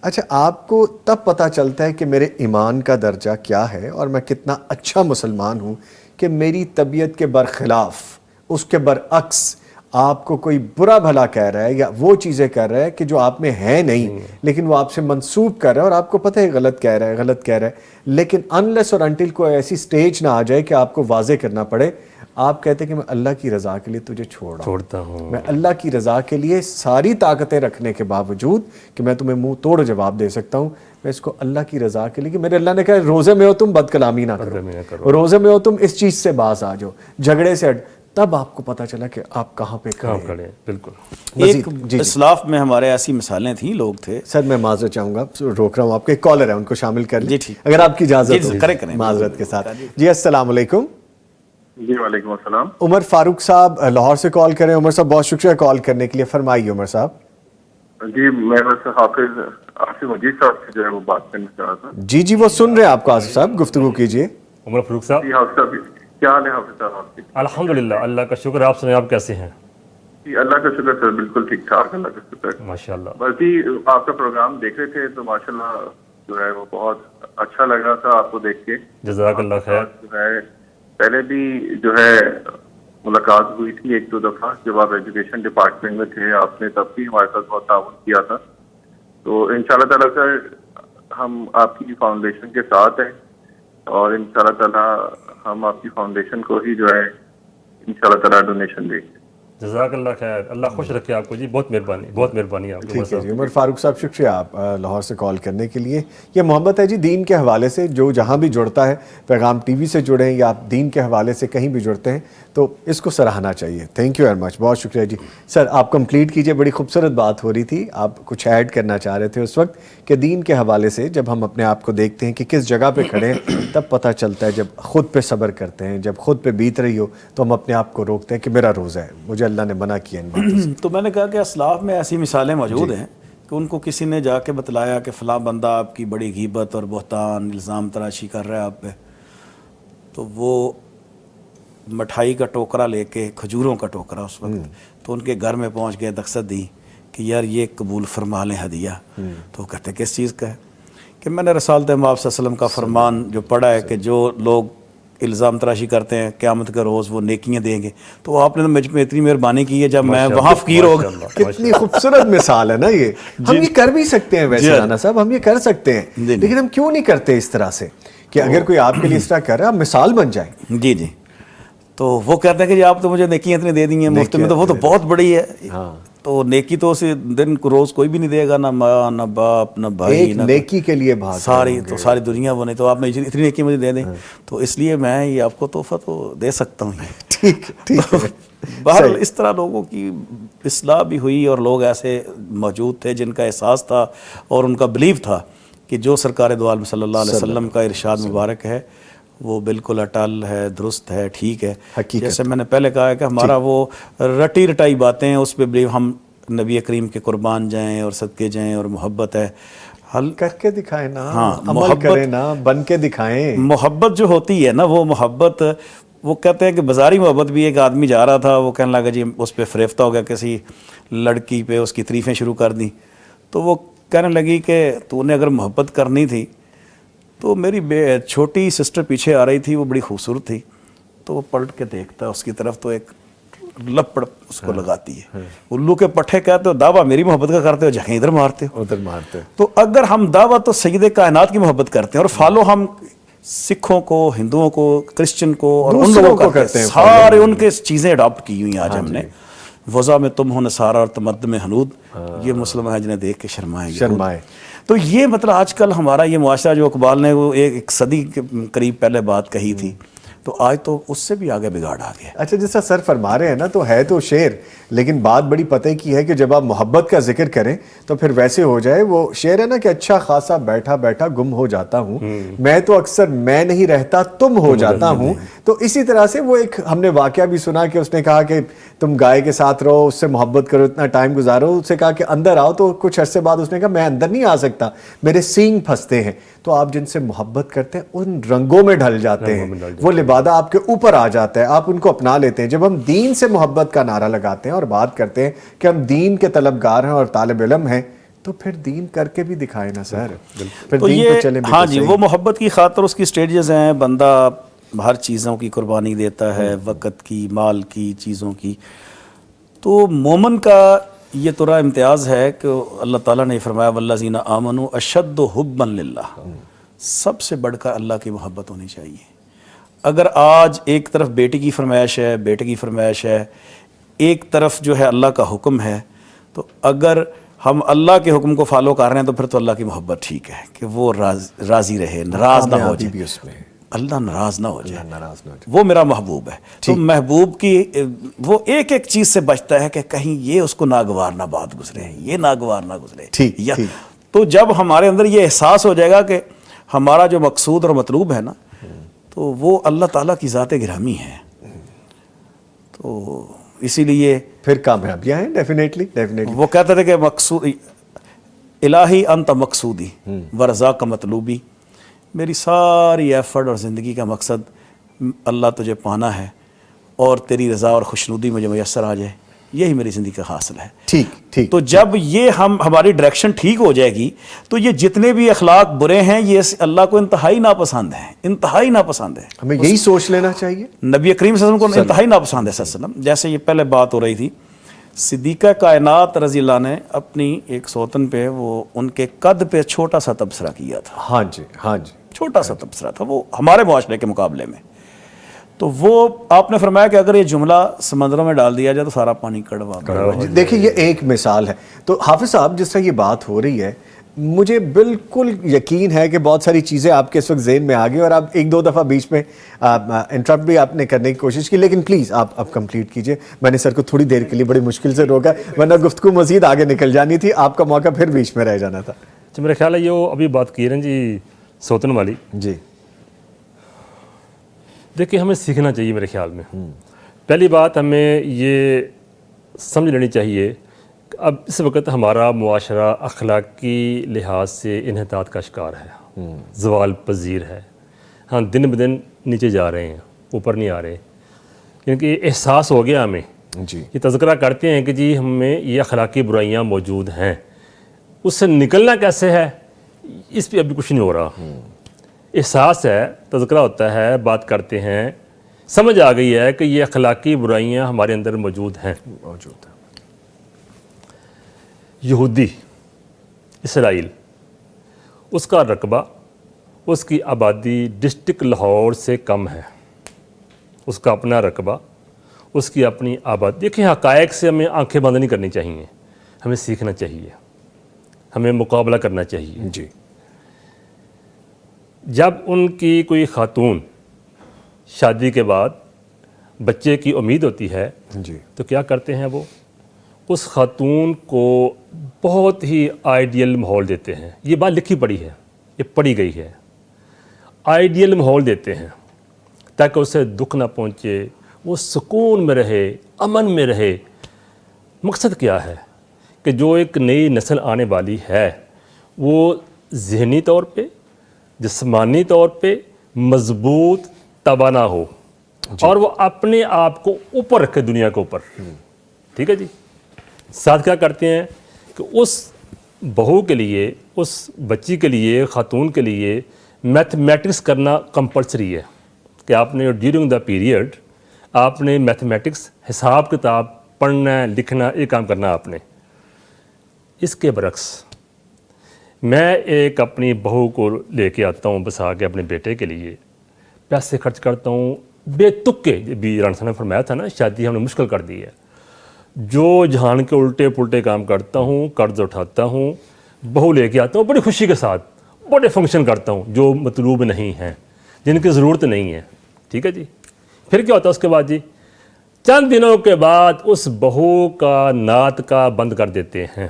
اچھا آپ کو تب پتہ چلتا ہے کہ میرے ایمان کا درجہ کیا ہے اور میں کتنا اچھا مسلمان ہوں کہ میری طبیعت کے برخلاف، اس کے برعکس آپ کو کوئی برا بھلا کہہ رہا ہے یا وہ چیزیں کر رہا ہے کہ جو آپ میں ہے نہیں، لیکن وہ آپ سے منسوب کر رہا ہے اور آپ کو پتہ ہے غلط کہہ رہا ہے، غلط کہہ رہا ہے، لیکن انلیس اور انٹل کوئی ایسی سٹیج نہ آ جائے کہ آپ کو واضح کرنا پڑے، آپ کہتے ہیں کہ میں اللہ کی رضا کے لیے تجھے چھوڑتا ہوں. میں اللہ کی رضا کے لیے ساری طاقتیں رکھنے کے باوجود کہ میں تمہیں منہ توڑ جواب دے سکتا ہوں، میں اس کو اللہ کی رضا کے لیے، کہ میرے اللہ نے کہا روزے میں ہو تم بد کلامی نہ کرو، روزے میں ہو تم اس چیز سے باز آ جاؤ، جھگڑے سے تب آپ کو پتہ چلا کہ آپ کہاں پہ کھڑے. بالکل. ایک اسلاف میں ہمارے ایسی مثالیں تھیں، لوگ تھے. سر میں معذرت چاہوں گا، روک رہا ہوں، آپ کے ایک کالر ہے، ان کو شامل کر لیں اگر آپ کی اجازت ہو. کریں معذرت کے ساتھ. جی السلام علیکم. جی وعلیکم السلام. عمر فاروق صاحب لاہور سے کال کریں. عمر صاحب بہت شکریہ کال کرنے کے لیے. فرمائیے عمر صاحب. جی میں بس حافظ آصف مجید صاحب سے جو ہے وہ بات کرنا چاہ رہا تھا. جی وہ سن رہے ہیں آپ کو. آصف صاحب گفتگو کیجیے. عمر فاروق صاحب. جی حافظ صاحب کیا حال ہے؟ حافظ صاحب آپ کی؟ الحمدللہ اللہ کا شکر. آپ سنیں آپ کیسے ہیں؟ جی اللہ کا شکر سر، بالکل ٹھیک ٹھاک، اللہ کا شکر. ماشاءاللہ. بس جی آپ کا پروگرام دیکھ رہے تھے تو ماشاءاللہ جو ہے وہ بہت اچھا لگ رہا تھا آپ کو دیکھ کے. جزاک اللہ خیر. جو ہے پہلے بھی جو ہے ملاقات ہوئی تھی ایک دو دفعہ جب آپ ایجوکیشن ڈپارٹمنٹ میں تھے، آپ نے تب بھی ہمارے ساتھ بہت تعاون کیا تھا. تو انشاءاللہ تعالیٰ سر ہم آپ کی فاؤنڈیشن کے ساتھ ہیں اور انشاءاللہ تعالیٰ ہم آپ کی فاؤنڈیشن کو ہی جو ہے انشاءاللہ تعالیٰ ڈونیشن دیں گے. جزاک اللہ خیر. اللہ خوش رکھے آپ کو. جی بہت مہربانی، بہت مہربانی آپ ٹھیک ہے جی. عمر فاروق صاحب شکریہ آپ لاہور سے کال کرنے کے لیے. یہ محبت ہے جی دین کے حوالے سے. جو جہاں بھی جڑتا ہے، پیغام ٹی وی سے جڑیں یا آپ دین کے حوالے سے کہیں بھی جڑتے ہیں، تو اس کو سراہنا چاہیے. تھینک یو ویری مچ. بہت شکریہ جی. سر آپ کمپلیٹ کیجئے. بڑی خوبصورت بات ہو رہی تھی، آپ کچھ ایڈ کرنا چاہ رہے تھے اس وقت کہ دین کے حوالے سے جب ہم اپنے آپ کو دیکھتے ہیں کہ کس جگہ پہ کھڑے ہیں، تب پتہ چلتا ہے. جب خود پہ صبر کرتے ہیں، جب خود پہ بیت رہی ہو، تو ہم اپنے آپ کو روکتے ہیں کہ میرا روزہ ہے، مجھے اللہ نے منع کیا ان باتوں سے؟ تو میں نے کہا کہ اسلاف میں ایسی مثالیں موجود ہیں کہ ان کو کسی نے جا کے بتلایا کہ فلاں بندہ آپ کی بڑی غیبت اور بہتان الزام تراشی کر رہا ہے آپ پہ، تو وہ مٹھائی کا ٹوکرا لے کے، کھجوروں کا ٹوکرا اس وقت، تو ان کے گھر میں پہنچ گئے، دستخط دی کہ یار یہ قبول فرما لیں ہدیہ. تو وہ کہتے کس چیز کا ہے؟ کہ میں نے رسالت مآب صلی اللہ علیہ وسلم کا فرمان جو پڑھا ہے کہ جو لوگ الزام تراشی کرتے ہیں قیامت کے روز وہ نیکیاں دیں گے. تو آپ نے تو مجھ پہ اتنی مہربانی کی ہے، جب میں وہاں فقیر ہو گیا. کتنی خوبصورت مثال ہے نا یہ. ہم یہ کر بھی سکتے ہیں ویسے رانا صاحب، ہم یہ کر سکتے ہیں، لیکن ہم کیوں نہیں کرتے اس طرح سے کہ اگر کوئی آپ کے لیے اس طرح کر رہا ہے آپ مثال بن جائیں. جی جی. تو وہ کہتے ہیں کہ جی آپ تو مجھے نیکیاں اتنی دے دی ہیں مفت میں، تو وہ تو بہت بڑی ہے. تو نیکی تو اسی دن کو روز کوئی بھی نہیں دے گا، نہ ماں نہ باپ نہ بھائی، ایک نیکی کے لیے بھاگ ساری دنیا بنے. تو آپ نے اتنی نیکی مجھے دے دیں، تو اس لیے میں یہ آپ کو تحفہ تو دے سکتا ہوں. ٹھیک ہے. بہرحال اس طرح لوگوں کی اصلاح بھی ہوئی، اور لوگ ایسے موجود تھے جن کا احساس تھا اور ان کا بلیو تھا کہ جو سرکار دو عالم صلی اللہ علیہ وسلم کا ارشاد مبارک ہے وہ بالکل اٹل ہے، درست ہے، ٹھیک ہے. جیسے میں نے پہلے کہا ہے کہ ہمارا وہ رٹی رٹائی باتیں اس پہ بلیو، ہم نبی کریم کے قربان جائیں اور صدقے جائیں، اور محبت ہے. حل کر کے دکھائیں نا، عمل کریں نا، بن کے دکھائیں. محبت جو ہوتی ہے نا، وہ محبت، وہ کہتے ہیں کہ بازاری محبت بھی. ایک آدمی جا رہا تھا، وہ کہنے لگا جی اس پہ فریفتہ ہو گیا کسی لڑکی پہ، اس کی تعریفیں شروع کر دیں. تو وہ کہنے لگی کہ تو نے اگر محبت کرنی تھی تو میری چھوٹی سسٹر پیچھے آ رہی تھی، وہ بڑی خوبصورت تھی. تو وہ پلٹ کے دیکھتا اس کی طرف، تو ایک لپڑ اس کو لگاتی ہے. الو کے پٹھے کہتے ہو دعویٰ میری محبت کا کرتے ہو، جگہیں ادھر مارتے ہو. تو اگر ہم دعویٰ تو سید کائنات کی محبت کرتے ہیں، اور فالو ہم سکھوں کو، ہندوؤں کو، کرسچن کو اور ان لوگوں کو کرتے ہیں، سارے ان کے چیزیں اڈاپٹ کی ہوئی. آج ہم نے وضع میں تم ہو نصارہ اور تمد میں حنود، یہ مسلم ہے جنہیں دیکھ کے شرمائے. تو یہ مطلب آج کل ہمارا یہ معاشرہ جو اقبال نے وہ ایک صدی کے قریب پہلے بات کہی تھی، تو آج تو اس سے بھی آگے بگاڑ آ گیا. اچھا جیسا سر فرما رہے ہیں نا، تو ہے تو شعر، لیکن بات بڑی پتہ کی ہے کہ جب آپ محبت کا ذکر کریں تو پھر ویسے ہو جائے. وہ شعر ہے نا کہ اچھا خاصا بیٹھا بیٹھا گم ہو جاتا ہوں، میں تو اکثر میں نہیں رہتا تم ہو جاتا ہوں. تو اسی طرح سے وہ ایک ہم نے واقعہ بھی سنا کہ اس نے کہا کہ تم گائے کے ساتھ رہو، اس سے محبت کرو، اتنا ٹائم گزارو. اس سے کہا کہ اندر آؤ، تو کچھ عرصے بعد اس نے کہا میں اندر نہیں آ سکتا، میرے سینگ پھنستے ہیں. تو آپ جن سے محبت کرتے ہیں ان رنگوں میں ڈھل جاتے ہیں، وہ لبادہ آپ کے اوپر آ جاتا ہے، آپ ان کو اپنا لیتے ہیں. جب ہم دین سے محبت کا نعرہ لگاتے ہیں اور بات کرتے ہیں کہ ہم دین کے طلبگار ہیں اور طالب علم ہیں، تو پھر دین کر کے بھی دکھائے نا سر. پھر تو دین یہ پہ چلیں بھی. ہاں جی، وہ محبت کی خاطر اس کی سٹیجز ہیں. بندہ ہر چیزوں کی قربانی دیتا ہے، وقت کی، مال کی، چیزوں کی. تو مومن کا یہ تو رہا امتیاز ہے کہ اللہ تعالیٰ نے فرمایا والذین آمنوا اشد حبا للہ، سب سے بڑھ کر اللہ کی محبت ہونی چاہیے. اگر آج ایک طرف بیٹی کی فرمائش ہے، بیٹے کی فرمائش ہے، ایک طرف جو ہے اللہ کا حکم ہے، تو اگر ہم اللہ کے حکم کو فالو کر رہے ہیں تو پھر تو اللہ کی محبت ٹھیک ہے کہ وہ راضی رہے، ناراض نہ ہو جائے، اللہ ناراض نہ ہو جائے. وہ میرا محبوب ہے. تو محبوب کی وہ ایک ایک چیز سے بچتا ہے کہ کہیں یہ اس کو ناگوار نہ بات گزرے، یہ ناگوار نہ گزرے. تو جب ہمارے اندر یہ احساس ہو جائے گا کہ ہمارا جو مقصود اور مطلوب ہے نا، تو وہ اللہ تعالیٰ کی ذات گرامی ہے، تو اسی لیے پھر کامیابیاں ہیں. ڈیفینیٹلی وہ کہتے تھے کہ مقصود الہی انت مقصودی ورزاق مطلوبی، میری ساری ایفرٹ اور زندگی کا مقصد اللہ تجھے پانا ہے اور تیری رضا اور خوشنودی مجھے میسر آ جائے، یہی میری زندگی کا حاصل ہے. ٹھیک. تو جب یہ ہماری ڈائریکشن ٹھیک ہو جائے گی تو یہ جتنے بھی اخلاق برے ہیں یہ اللہ کو انتہائی ناپسند ہیں، انتہائی ناپسند ہے. ہمیں یہی سوچ لینا چاہیے. نبی کریم صلی اللہ علیہ وسلم کو انتہائی ناپسند ہے صلی اللہ علیہ وسلم. جیسے یہ پہلے بات ہو رہی تھی، صدیقہ کائنات رضی اللہ نے اپنی ایک سوتن پہ وہ ان کے قد پہ چھوٹا سا تبصرہ کیا تھا. ہاں جی چھوٹا سا تبصرہ تھا وہ ہمارے معاشرے کے مقابلے میں. تو وہ آپ نے فرمایا کہ اگر یہ جملہ سمندروں میں ڈال دیا جائے تو سارا پانی کڑوا. دیکھیں یہ ایک مثال ہے. تو حافظ صاحب جس طرح یہ بات ہو رہی ہے، مجھے بالکل یقین ہے کہ بہت ساری چیزیں آپ کے اس وقت ذہن میں آ گئی اور آپ ایک دو دفعہ بیچ میں انٹرپٹ بھی آپ نے کرنے کی کوشش کی، لیکن پلیز آپ کمپلیٹ کیجئے. میں نے سر کو تھوڑی دیر کے لیے بڑی مشکل سے روکا، ورنہ گفتگو مزید آگے نکل جانی تھی، آپ کا موقع پھر بیچ میں رہ جانا تھا. میرا خیال ہے یہ ابھی بات کی رہے ہیں جی سوتن والی. جی دیکھیں ہمیں سیکھنا چاہیے میرے خیال میں. پہلی بات ہمیں یہ سمجھ لینی چاہیے کہ اب اس وقت ہمارا معاشرہ اخلاقی لحاظ سے انحطاط کا شکار ہے، زوال پذیر ہے. ہاں دن بدن نیچے جا رہے ہیں، اوپر نہیں آ رہے، کیونکہ احساس ہو گیا ہمیں. جی یہ تذکرہ کرتے ہیں کہ جی ہمیں یہ اخلاقی برائیاں موجود ہیں، اس سے نکلنا کیسے ہے اس پہ ابھی کچھ نہیں ہو رہا. احساس ہے، تذکرہ ہوتا ہے، بات کرتے ہیں، سمجھ آ گئی ہے کہ یہ اخلاقی برائیاں ہمارے اندر موجود ہیں. موجود ہے. یہودی اسرائیل، اس کا رقبہ، اس کی آبادی ڈسٹرکٹ لاہور سے کم ہے. اس کا اپنا رقبہ، اس کی اپنی آبادی. دیکھیں حقائق سے ہمیں آنکھیں بند نہیں کرنی چاہیے، ہمیں سیکھنا چاہیے، ہمیں مقابلہ کرنا چاہیے. جی جب ان کی کوئی خاتون شادی کے بعد بچے کی امید ہوتی ہے جی تو کیا کرتے ہیں وہ اس خاتون کو بہت ہی آئیڈیل ماحول دیتے ہیں. یہ بات لکھی پڑی ہے، یہ پڑھی گئی ہے. آئیڈیل ماحول دیتے ہیں تاکہ اسے دکھ نہ پہنچے، وہ سکون میں رہے، امن میں رہے. مقصد کیا ہے کہ جو ایک نئی نسل آنے والی ہے وہ ذہنی طور پہ، جسمانی طور پہ مضبوط توانا ہو اور وہ اپنے آپ کو اوپر رکھے دنیا کے اوپر. ٹھیک ہے جی. ساتھ کیا کرتے ہیں کہ اس بہو کے لیے، اس بچی کے لیے، خاتون کے لیے میتھمیٹکس کرنا کمپلسری ہے کہ آپ نے ڈیورنگ دا پیریڈ آپ نے میتھمیٹکس، حساب کتاب پڑھنا ہے، لکھنا، یہ کام کرنا آپ نے. اس کے برعکس میں ایک اپنی بہو کو لے کے آتا ہوں بسا کے اپنے بیٹے کے لیے، پیسے خرچ کرتا ہوں بے تکے. بھی رانا صاحب نے فرمایا تھا نا، شادی ہم نے مشکل کر دی ہے. جو جہان کے الٹے پلٹے کام کرتا ہوں، قرض اٹھاتا ہوں، بہو لے کے آتا ہوں بڑی خوشی کے ساتھ، بڑے فنکشن کرتا ہوں جو مطلوب نہیں ہیں، جن کی ضرورت نہیں ہے. ٹھیک ہے جی. پھر کیا ہوتا ہے اس کے بعد جی؟ چند دنوں کے بعد اس بہو کا نعت کا بند کر دیتے ہیں.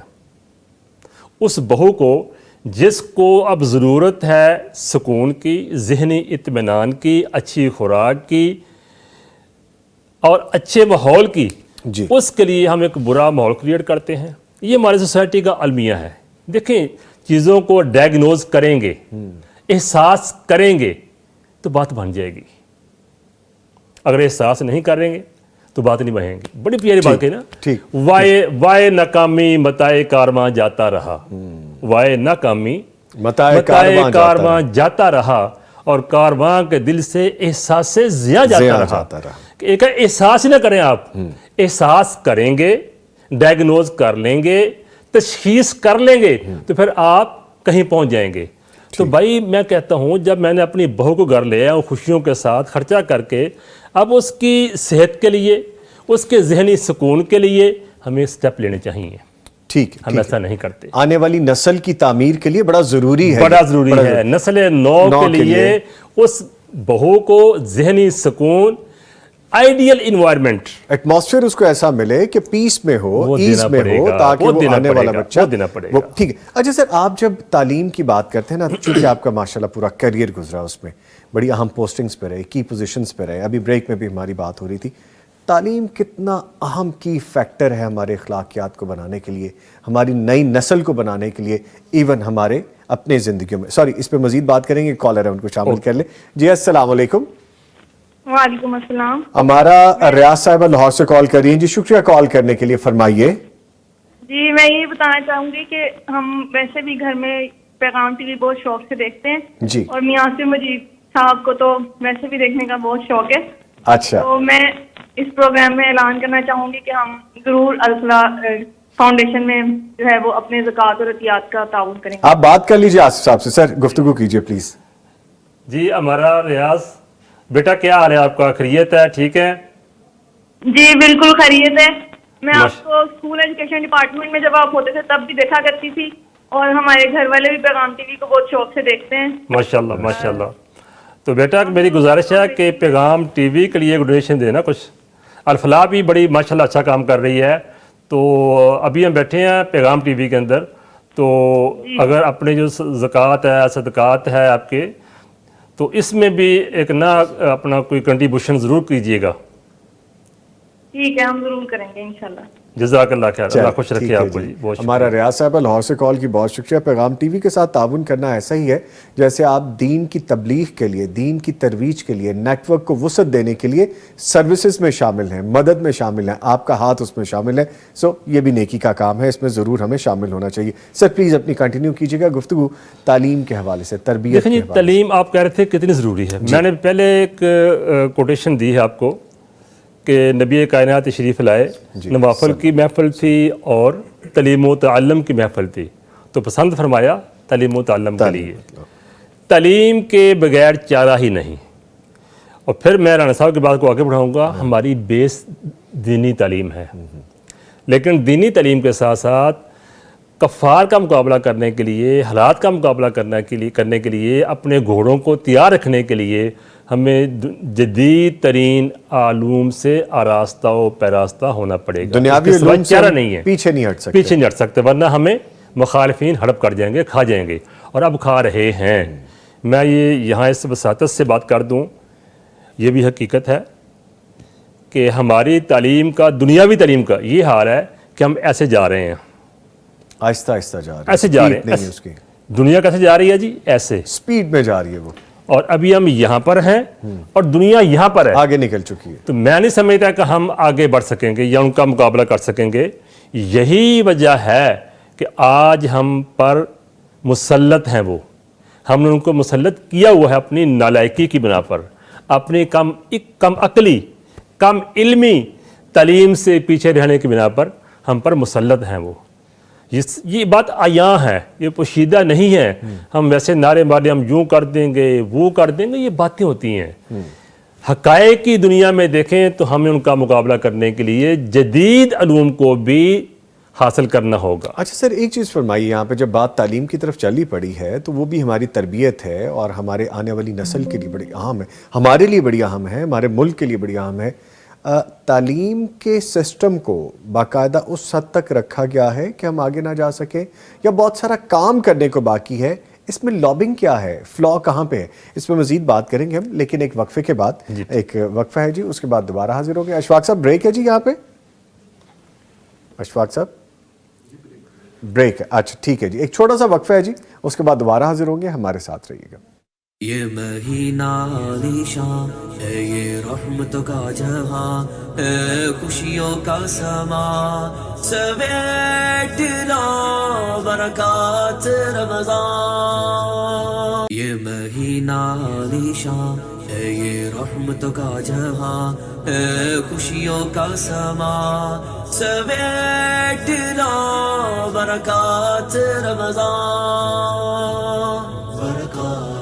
اس بہو کو جس کو اب ضرورت ہے سکون کی، ذہنی اطمینان کی، اچھی خوراک کی اور اچھے ماحول کی، جی اس کے لیے ہم ایک برا ماحول کریٹ کرتے ہیں. یہ ہماری سوسائٹی کا المیہ ہے. دیکھیں چیزوں کو ڈائگنوز کریں گے، احساس کریں گے تو بات بن جائے گی. اگر احساس نہیں کریں گے تو بات نہیں بنے گی. بڑی پیاری بات ہے نا. ٹھیک. وائے ناکامی متائے کارواں جاتا رہا، وائے ناکامی متائے متائے کارواں جاتا رہا اور کارواں کے دل سے احساس سے ضیا جاتا رہا. ایک احساس ہی نہ کریں آپ، احساس کریں گے، ڈائگنوز کر لیں گے، تشخیص کر لیں گے تو پھر آپ کہیں پہنچ جائیں گے. تو بھائی میں کہتا ہوں جب میں نے اپنی بہو کو گھر لیا اور خوشیوں کے ساتھ خرچہ کر کے، اب اس کی صحت کے لیے، اس کے ذہنی سکون کے لیے ہمیں اسٹیپ لینے چاہیے. ٹھیک ہے. ہم ایسا نہیں کرتے. آنے والی نسل کی تعمیر کے لیے بڑا ضروری ہے، بڑا ضروری ہے. نسل نو کے لیے اس بہو کو ذہنی سکون، آئیڈیل انوائرمنٹ، ایٹماسفیئر اس کو ایسا ملے کہ پیس میں ہو، ایز میں ہو، تاکہ وہ آنے والا بچہ دینا پڑے گا. ٹھیک ہے. اچھا سر، آپ جب تعلیم کی بات کرتے ہیں نا، چونکہ آپ کا ماشاءاللہ پورا کیریئر گزرا اس میں، بڑی اہم پوسٹنگز پہ رہے، کی پوزیشنز پہ رہے، ابھی بریک میں بھی ہماری بات ہو رہی تھی. تعلیم کتنا اہم کی فیکٹر ہے ہمارے اخلاقیات کو بنانے کے لیے، ہماری نئی نسل کو بنانے کے لیے، ایون ہمارے اپنے زندگیوں میں. سوری، اس پہ مزید بات کریں گے، کالر ہے ان کو شامل کر لیں. جی السلام علیکم. وعلیکم السلام. ہمارا ریاض صاحبہ لاہور سے کال کر رہی ہیں. جی شکریہ کال کرنے کے لیے، فرمائیے. جی میں یہ بتانا چاہوں گی کہ ہم ویسے بھی گھر میں پیغام ٹی وی بہت شوق سے دیکھتے ہیں. جی. اور میاں عاصم مجید صاحب کو تو ویسے بھی دیکھنے کا بہت شوق ہے. اچھا. تو میں اس پروگرام میں اعلان کرنا چاہوں گی کہ ہم ضرور الفلاح فاؤنڈیشن میں جو ہے وہ اپنے زکوٰۃ اور عطیات کا تعاون کریں گے. آپ بات کر لیجیے آصف صاحب سے. سر گفتگو کیجیے پلیز. جی ہمارا ریاض بیٹا کیا حال ہے آپ کا؟ خیریت ہے؟ ٹھیک ہے جی بالکل خیریت ہے. میں آپ کو اسکول ایجوکیشن ڈپارٹمنٹ میں جب آپ ہوتے تھے تب بھی دیکھا کرتی تھی، اور ہمارے گھر والے بھی پیغام ٹی وی کو بہت شوق سے دیکھتے ہیں. ماشاءاللہ ماشاءاللہ. تو بیٹا میری گزارش ہے کہ پیغام ٹی وی کے لیے ڈونیشن دینا کچھ. الفلاح بھی بڑی ماشاءاللہ اچھا کام کر رہی ہے. تو ابھی ہم بیٹھے ہیں پیغام ٹی وی کے اندر، تو اگر اپنے جو زکوٰۃ ہے، صدقات ہے آپ کے، تو اس میں بھی ایک نہ اپنا کوئی کنٹریبیوشن ضرور کیجیے گا. ٹھیک ہے، ہم ضرور کریں گے انشاءاللہ. جزاک اللہ خیر, اللہ خوش ٹھیک رکھے ہے آپ کو جی. جی. بہت ہمارا ریاض صاحب لاہور سے کال کی, بہت شکریہ. پیغام ٹی وی کے ساتھ تعاون کرنا ایسا ہی ہے جیسے آپ دین کی تبلیغ کے لیے, دین کی ترویج کے لیے, نیٹ ورک کو وسعت دینے کے لیے سروسز میں شامل ہیں, مدد میں شامل ہیں, آپ کا ہاتھ اس میں شامل ہے. سو یہ بھی نیکی کا کام ہے, اس میں ضرور ہمیں شامل ہونا چاہیے. سر پلیز اپنی کنٹینیو کیجیے گا گفتگو تعلیم کے حوالے سے, تربیت دیکھیں کے جی, حوالے سے. تعلیم آپ کہہ رہے تھے کتنی ضروری ہے. میں نے پہلے ایک کوٹیشن دی ہے آپ کو کہ نبی کائنات تشریف لائے, نوافل کی محفل تھی اور تعلیم و تعلم کی محفل تھی, تو پسند فرمایا تعلیم و تعلم کے لیے. تعلیم کے بغیر چارہ ہی نہیں. اور پھر میں رانا صاحب کی بات کو آگے بڑھاؤں گا. ہماری بیس دینی تعلیم ہے, لیکن دینی تعلیم کے ساتھ ساتھ کفار کا مقابلہ کرنے کے لیے, حالات کا مقابلہ کرنے کے لیے, اپنے گھوڑوں کو تیار رکھنے کے لیے ہمیں جدید ترین علوم سے آراستہ و پیراستہ ہونا پڑے گا. دنیاوی اس کے سوا علوم سے چارہ نہیں ہے, پیچھے نہیں ہٹ سکتے. پیچھے نہیں ہٹ سکتے, ورنہ ہمیں مخالفین ہڑپ کر جائیں گے, کھا جائیں گے, اور اب کھا رہے ہیں. میں یہ یہاں اس وساطت سے بات کر دوں, یہ بھی حقیقت ہے کہ ہماری تعلیم کا, دنیاوی تعلیم کا یہ حال ہے کہ ہم ایسے جا رہے ہیں, آہستہ آہستہ جا رہے ہیں, ایسے جا رہے سپیڈ نہیں ہے ہیں. اس کی, دنیا کیسے جا رہی ہے جی؟ ایسے سپیڈ میں جا رہی ہے وہ, اور ابھی ہم یہاں پر ہیں اور دنیا یہاں پر ہے, آگے نکل چکی ہے. تو میں نہیں سمجھتا کہ ہم آگے بڑھ سکیں گے یا ان کا مقابلہ کر سکیں گے. یہی وجہ ہے کہ آج ہم پر مسلط ہیں وہ, ہم نے ان کو مسلط کیا ہوا ہے اپنی نالائکی کی بنا پر, اپنی کم عقلی, کم علمی تعلیم سے پیچھے رہنے کی بنا پر ہم پر مسلط ہیں وہ. یہ بات عیاں ہے, یہ پوشیدہ نہیں ہے. ہم ویسے نعرے مارے, ہم یوں کر دیں گے, وہ کر دیں گے, یہ باتیں ہوتی ہیں. حقائق کی دنیا میں دیکھیں تو ہمیں ان کا مقابلہ کرنے کے لیے جدید علوم کو بھی حاصل کرنا ہوگا. اچھا سر, ایک چیز فرمائیے, یہاں پہ جب بات تعلیم کی طرف چلی پڑی ہے تو وہ بھی ہماری تربیت ہے اور ہمارے آنے والی نسل کے لیے بڑی اہم ہے, ہمارے لیے بڑی اہم ہے, ہمارے ملک کے لیے بڑی اہم ہے. تعلیم کے سسٹم کو باقاعدہ اس حد تک رکھا گیا ہے کہ ہم آگے نہ جا سکیں, یا بہت سارا کام کرنے کو باقی ہے؟ اس میں لابنگ کیا ہے, فلا کہاں پہ ہے؟ اس پہ مزید بات کریں گے ہم, لیکن ایک وقفے کے بعد. ایک وقفہ ہے جی, اس کے بعد دوبارہ حاضر ہو گے. اشفاق صاحب بریک ہے جی یہاں پہ, اشفاق صاحب بریک ہے, اچھا ٹھیک ہے جی, ایک چھوٹا سا وقفہ ہے جی, اس کے بعد دوبارہ حاضر ہوں گے, ہمارے ساتھ رہیے گا. یہ مہینہ عالیشاں ہے, یہ رحمت کا جہاں ہے, خوشیوں کا سما سمیٹ لا برکات رمضان. یہ مہینہ عالیشاں ہے, یہ رحمت کا جہاں ہے, خوشیوں کا سما سمیٹ لا برکات رمضان. برکات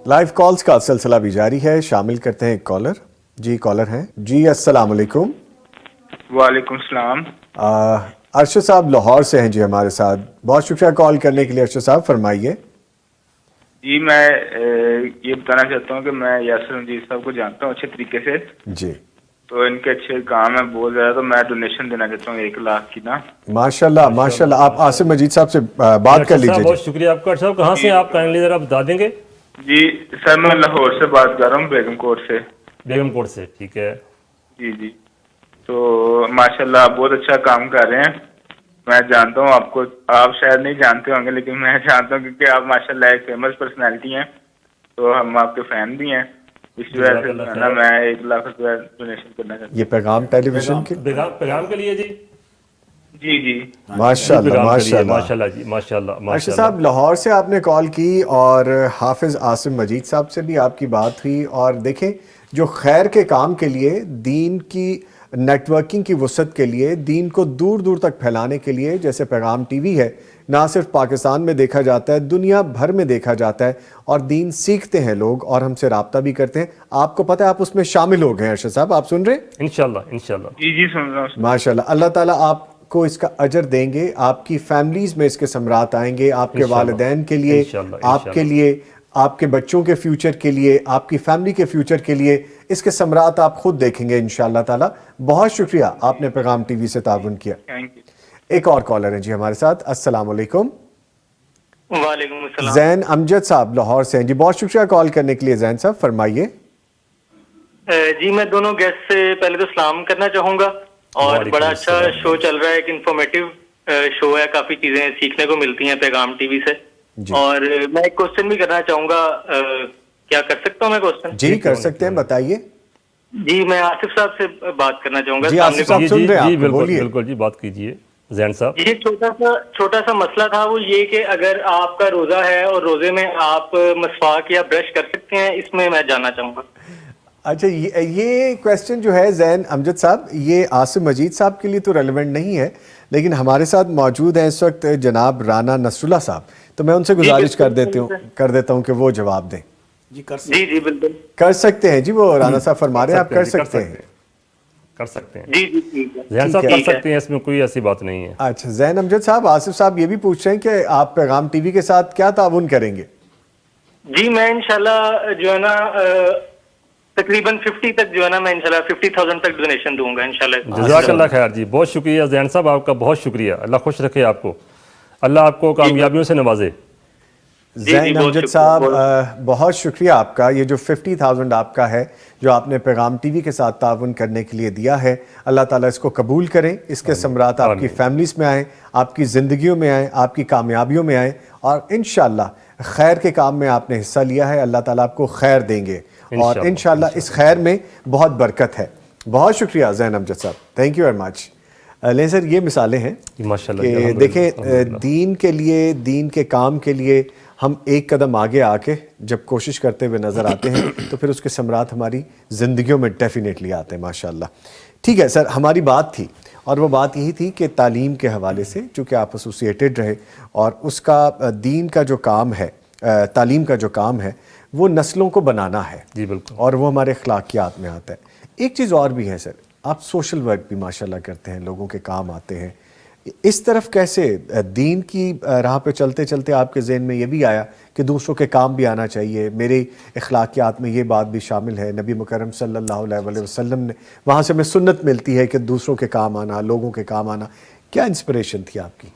لائیو کالز کا سلسلہ بھی جاری ہے, شامل کرتے ہیں ایک کالر. جی کالر ہیں جی, السلام علیکم. وعلیکم السلام. ارشد صاحب لاہور سے ہیں جی ہمارے ساتھ, بہت شکریہ کال کرنے کے لیے. ارشد صاحب فرمائیے. جی میں یہ بتانا چاہتا ہوں کہ میں یاسر رنجیت صاحب کو جانتا ہوں اچھے طریقے سے, جی تو ان کے اچھے کام ہیں بہت زیادہ, تو میں ڈونیشن دینا چاہتا ہوں 1 لاکھ کی نا. ماشاءاللہ ماشاءاللہ. آپ آصف مجید صاحب سے بات کر لیجیے. بہت شکریہ آپ کا. ارشد صاحب کہاں سے آپ کائنڈلی ذرا بتا دیں گے؟ جی سر میں لاہور سے بات کر رہا ہوں, بیگم کوٹ سے. بیگم کوٹ سے, ٹھیک ہے. جی جی, تو ماشاءاللہ آپ بہت اچھا کام کر رہے ہیں. میں جانتا ہوں آپ کو, آپ شاید نہیں جانتے ہوں گے لیکن میں جانتا ہوں کیونکہ آپ ماشاءاللہ ایک فیمس پرسنالٹی ہیں, تو ہم آپ کے فین بھی ہیں. اس وجہ سے میں 1 لاکھ روپے ڈونیشن کرنا چاہتا ہوں. یہ پیغام ٹیلی ویژن کے پیغام کے لیے جی. جی جی ماشاءاللہ ماشاءاللہ ماشاءاللہ جی, ماشاءاللہ. ارشد صاحب لاہور سے آپ نے کال کی اور حافظ آصف مجید صاحب سے بھی آپ کی بات ہوئی, اور دیکھیں جو خیر کے کام کے لیے, دین کی نیٹ ورکنگ کی وسعت کے لیے, دین کو دور دور تک پھیلانے کے لیے, جیسے پیغام ٹی وی ہے, نہ صرف پاکستان میں دیکھا جاتا ہے, دنیا بھر میں دیکھا جاتا ہے, اور دین سیکھتے ہیں لوگ اور ہم سے رابطہ بھی کرتے ہیں. آپ کو پتہ ہے آپ اس میں شامل ہو گئے ہیں ارشد صاحب, آپ سن رہے ہیں؟ انشاءاللہ انشاءاللہ. جی جی سن رہا ہوں. ماشاءاللہ, اللہ تعالیٰ آپ کو اس کا اجر دیں گے, آپ کی فیملیز میں اس کے ثمرات آئیں گے, آپ کے والدین کے لیے, آپ کے لیے, آپ کے بچوں کے فیوچر کے لیے, آپ کی فیملی کے فیوچر کے لیے اس کے ثمرات آپ خود دیکھیں گے انشاءاللہ تعالیٰ. بہت شکریہ آپ نے پیغام ٹی وی سے تعاون کیا. ایک اور کالر ہیں جی ہمارے ساتھ. السلام علیکم. وعلیکم السلام. زین امجد صاحب لاہور سے ہیں جی, بہت شکریہ کال کرنے کے لیے. زین صاحب فرمائیے. جی میں دونوں گیسٹ سے پہلے تو سلام کرنا چاہوں گا, اور بڑا اچھا شو چل رہا ہے, ایک انفارمیٹیو شو ہے, کافی چیزیں سیکھنے کو ملتی ہیں پیغام ٹی وی سے. اور میں ایک کوشچن بھی کرنا چاہوں گا, کیا کر سکتا ہوں میں کوشچن؟ جی کر سکتے ہیں, بتائیے. جی میں آصف صاحب سے بات کرنا چاہوں گا. جی آصف صاحب سن رہے ہیں, بالکل جی بات کیجیے زین صاحب. یہ چھوٹا سا مسئلہ تھا, وہ یہ کہ اگر آپ کا روزہ ہے اور روزے میں آپ مسواک یا برش کر سکتے ہیں, اس میں جاننا چاہوں گا. اچھا یہ کویسچن جو ہے زین امجد صاحب, یہ عاصم مجید صاحب کے لیے تو ریلیونٹ نہیں ہے, لیکن ہمارے ساتھ موجود ہیں اس وقت جناب رانا نصر اللہ صاحب, تو میں ان سے گزارش کر دیتا ہوں کہ وہ جواب دیں. جی بالکل کر سکتے ہیں. جی وہ رانا صاحب فرما رہے ہیں, آپ کر سکتے ہیں. کر سکتے ہیں جی زین صاحب کر سکتے ہیں, اس میں کوئی ایسی بات نہیں ہے. اچھا زین امجد صاحب, آصف صاحب یہ بھی پوچھ رہے ہیں کہ آپ پیغام ٹی وی کے ساتھ کیا تعاون کریں گے؟ جی میں انشاءاللہ جو ہے نا تقریباً 50 تک جو ہے نا, میں انشاءاللہ 50,000 تک ڈونیشن دوں گا انشاءاللہ. جزاک اللہ خیر. جی بہت شکریہ زین صاحب, آپ کا بہت شکریہ. اللہ خوش رکھے آپ کو, اللہ آپ کو کامیابیوں سے نوازے. زین امجد صاحب بہت شکریہ آپ کا. یہ جو 50,000 آپ کا ہے جو آپ نے پیغام ٹی وی کے ساتھ تعاون کرنے کے لیے دیا ہے, اللہ تعالیٰ اس کو قبول کریں, اس کے ثمرات آپ کی فیملیز میں آئیں, آپ کی زندگیوں میں آئیں, آپ کی کامیابیوں میں آئیں, اور انشاءاللہ خیر کے کام میں آپ نے حصہ لیا ہے, اللہ تعالیٰ آپ کو خیر دیں گے, اور انشاءاللہ اس خیر میں بہت برکت ہے. بہت شکریہ زین امجد صاحب, تھینک یو ویری مچ. لیں سر, یہ مثالیں ہیں کہ دیکھیں دین کے لیے, دین کے کام کے لیے ہم ایک قدم آگے آ کے جب کوشش کرتے ہوئے نظر آتے ہیں تو پھر اس کے ثمرات ہماری زندگیوں میں ڈیفینیٹلی آتے ہیں ماشاءاللہ. ٹھیک ہے سر, ہماری بات تھی, اور وہ بات یہی تھی کہ تعلیم کے حوالے سے چونکہ آپ ایسوسیٹڈ رہے, اور اس کا دین کا جو کام ہے, تعلیم کا جو کام ہے وہ نسلوں کو بنانا ہے. جی بالکل, اور وہ ہمارے اخلاقیات میں آتا ہے. ایک چیز اور بھی ہے سر, آپ سوشل ورک بھی ماشاءاللہ کرتے ہیں, لوگوں کے کام آتے ہیں. اس طرف کیسے دین کی راہ پہ چلتے چلتے آپ کے ذہن میں یہ بھی آیا کہ دوسروں کے کام بھی آنا چاہیے, میرے اخلاقیات میں یہ بات بھی شامل ہے, نبی مکرم صلی اللہ علیہ وسلم نے, وہاں سے ہمیں سنت ملتی ہے کہ دوسروں کے کام آنا, لوگوں کے کام آنا. کیا انسپریشن تھی آپ کی؟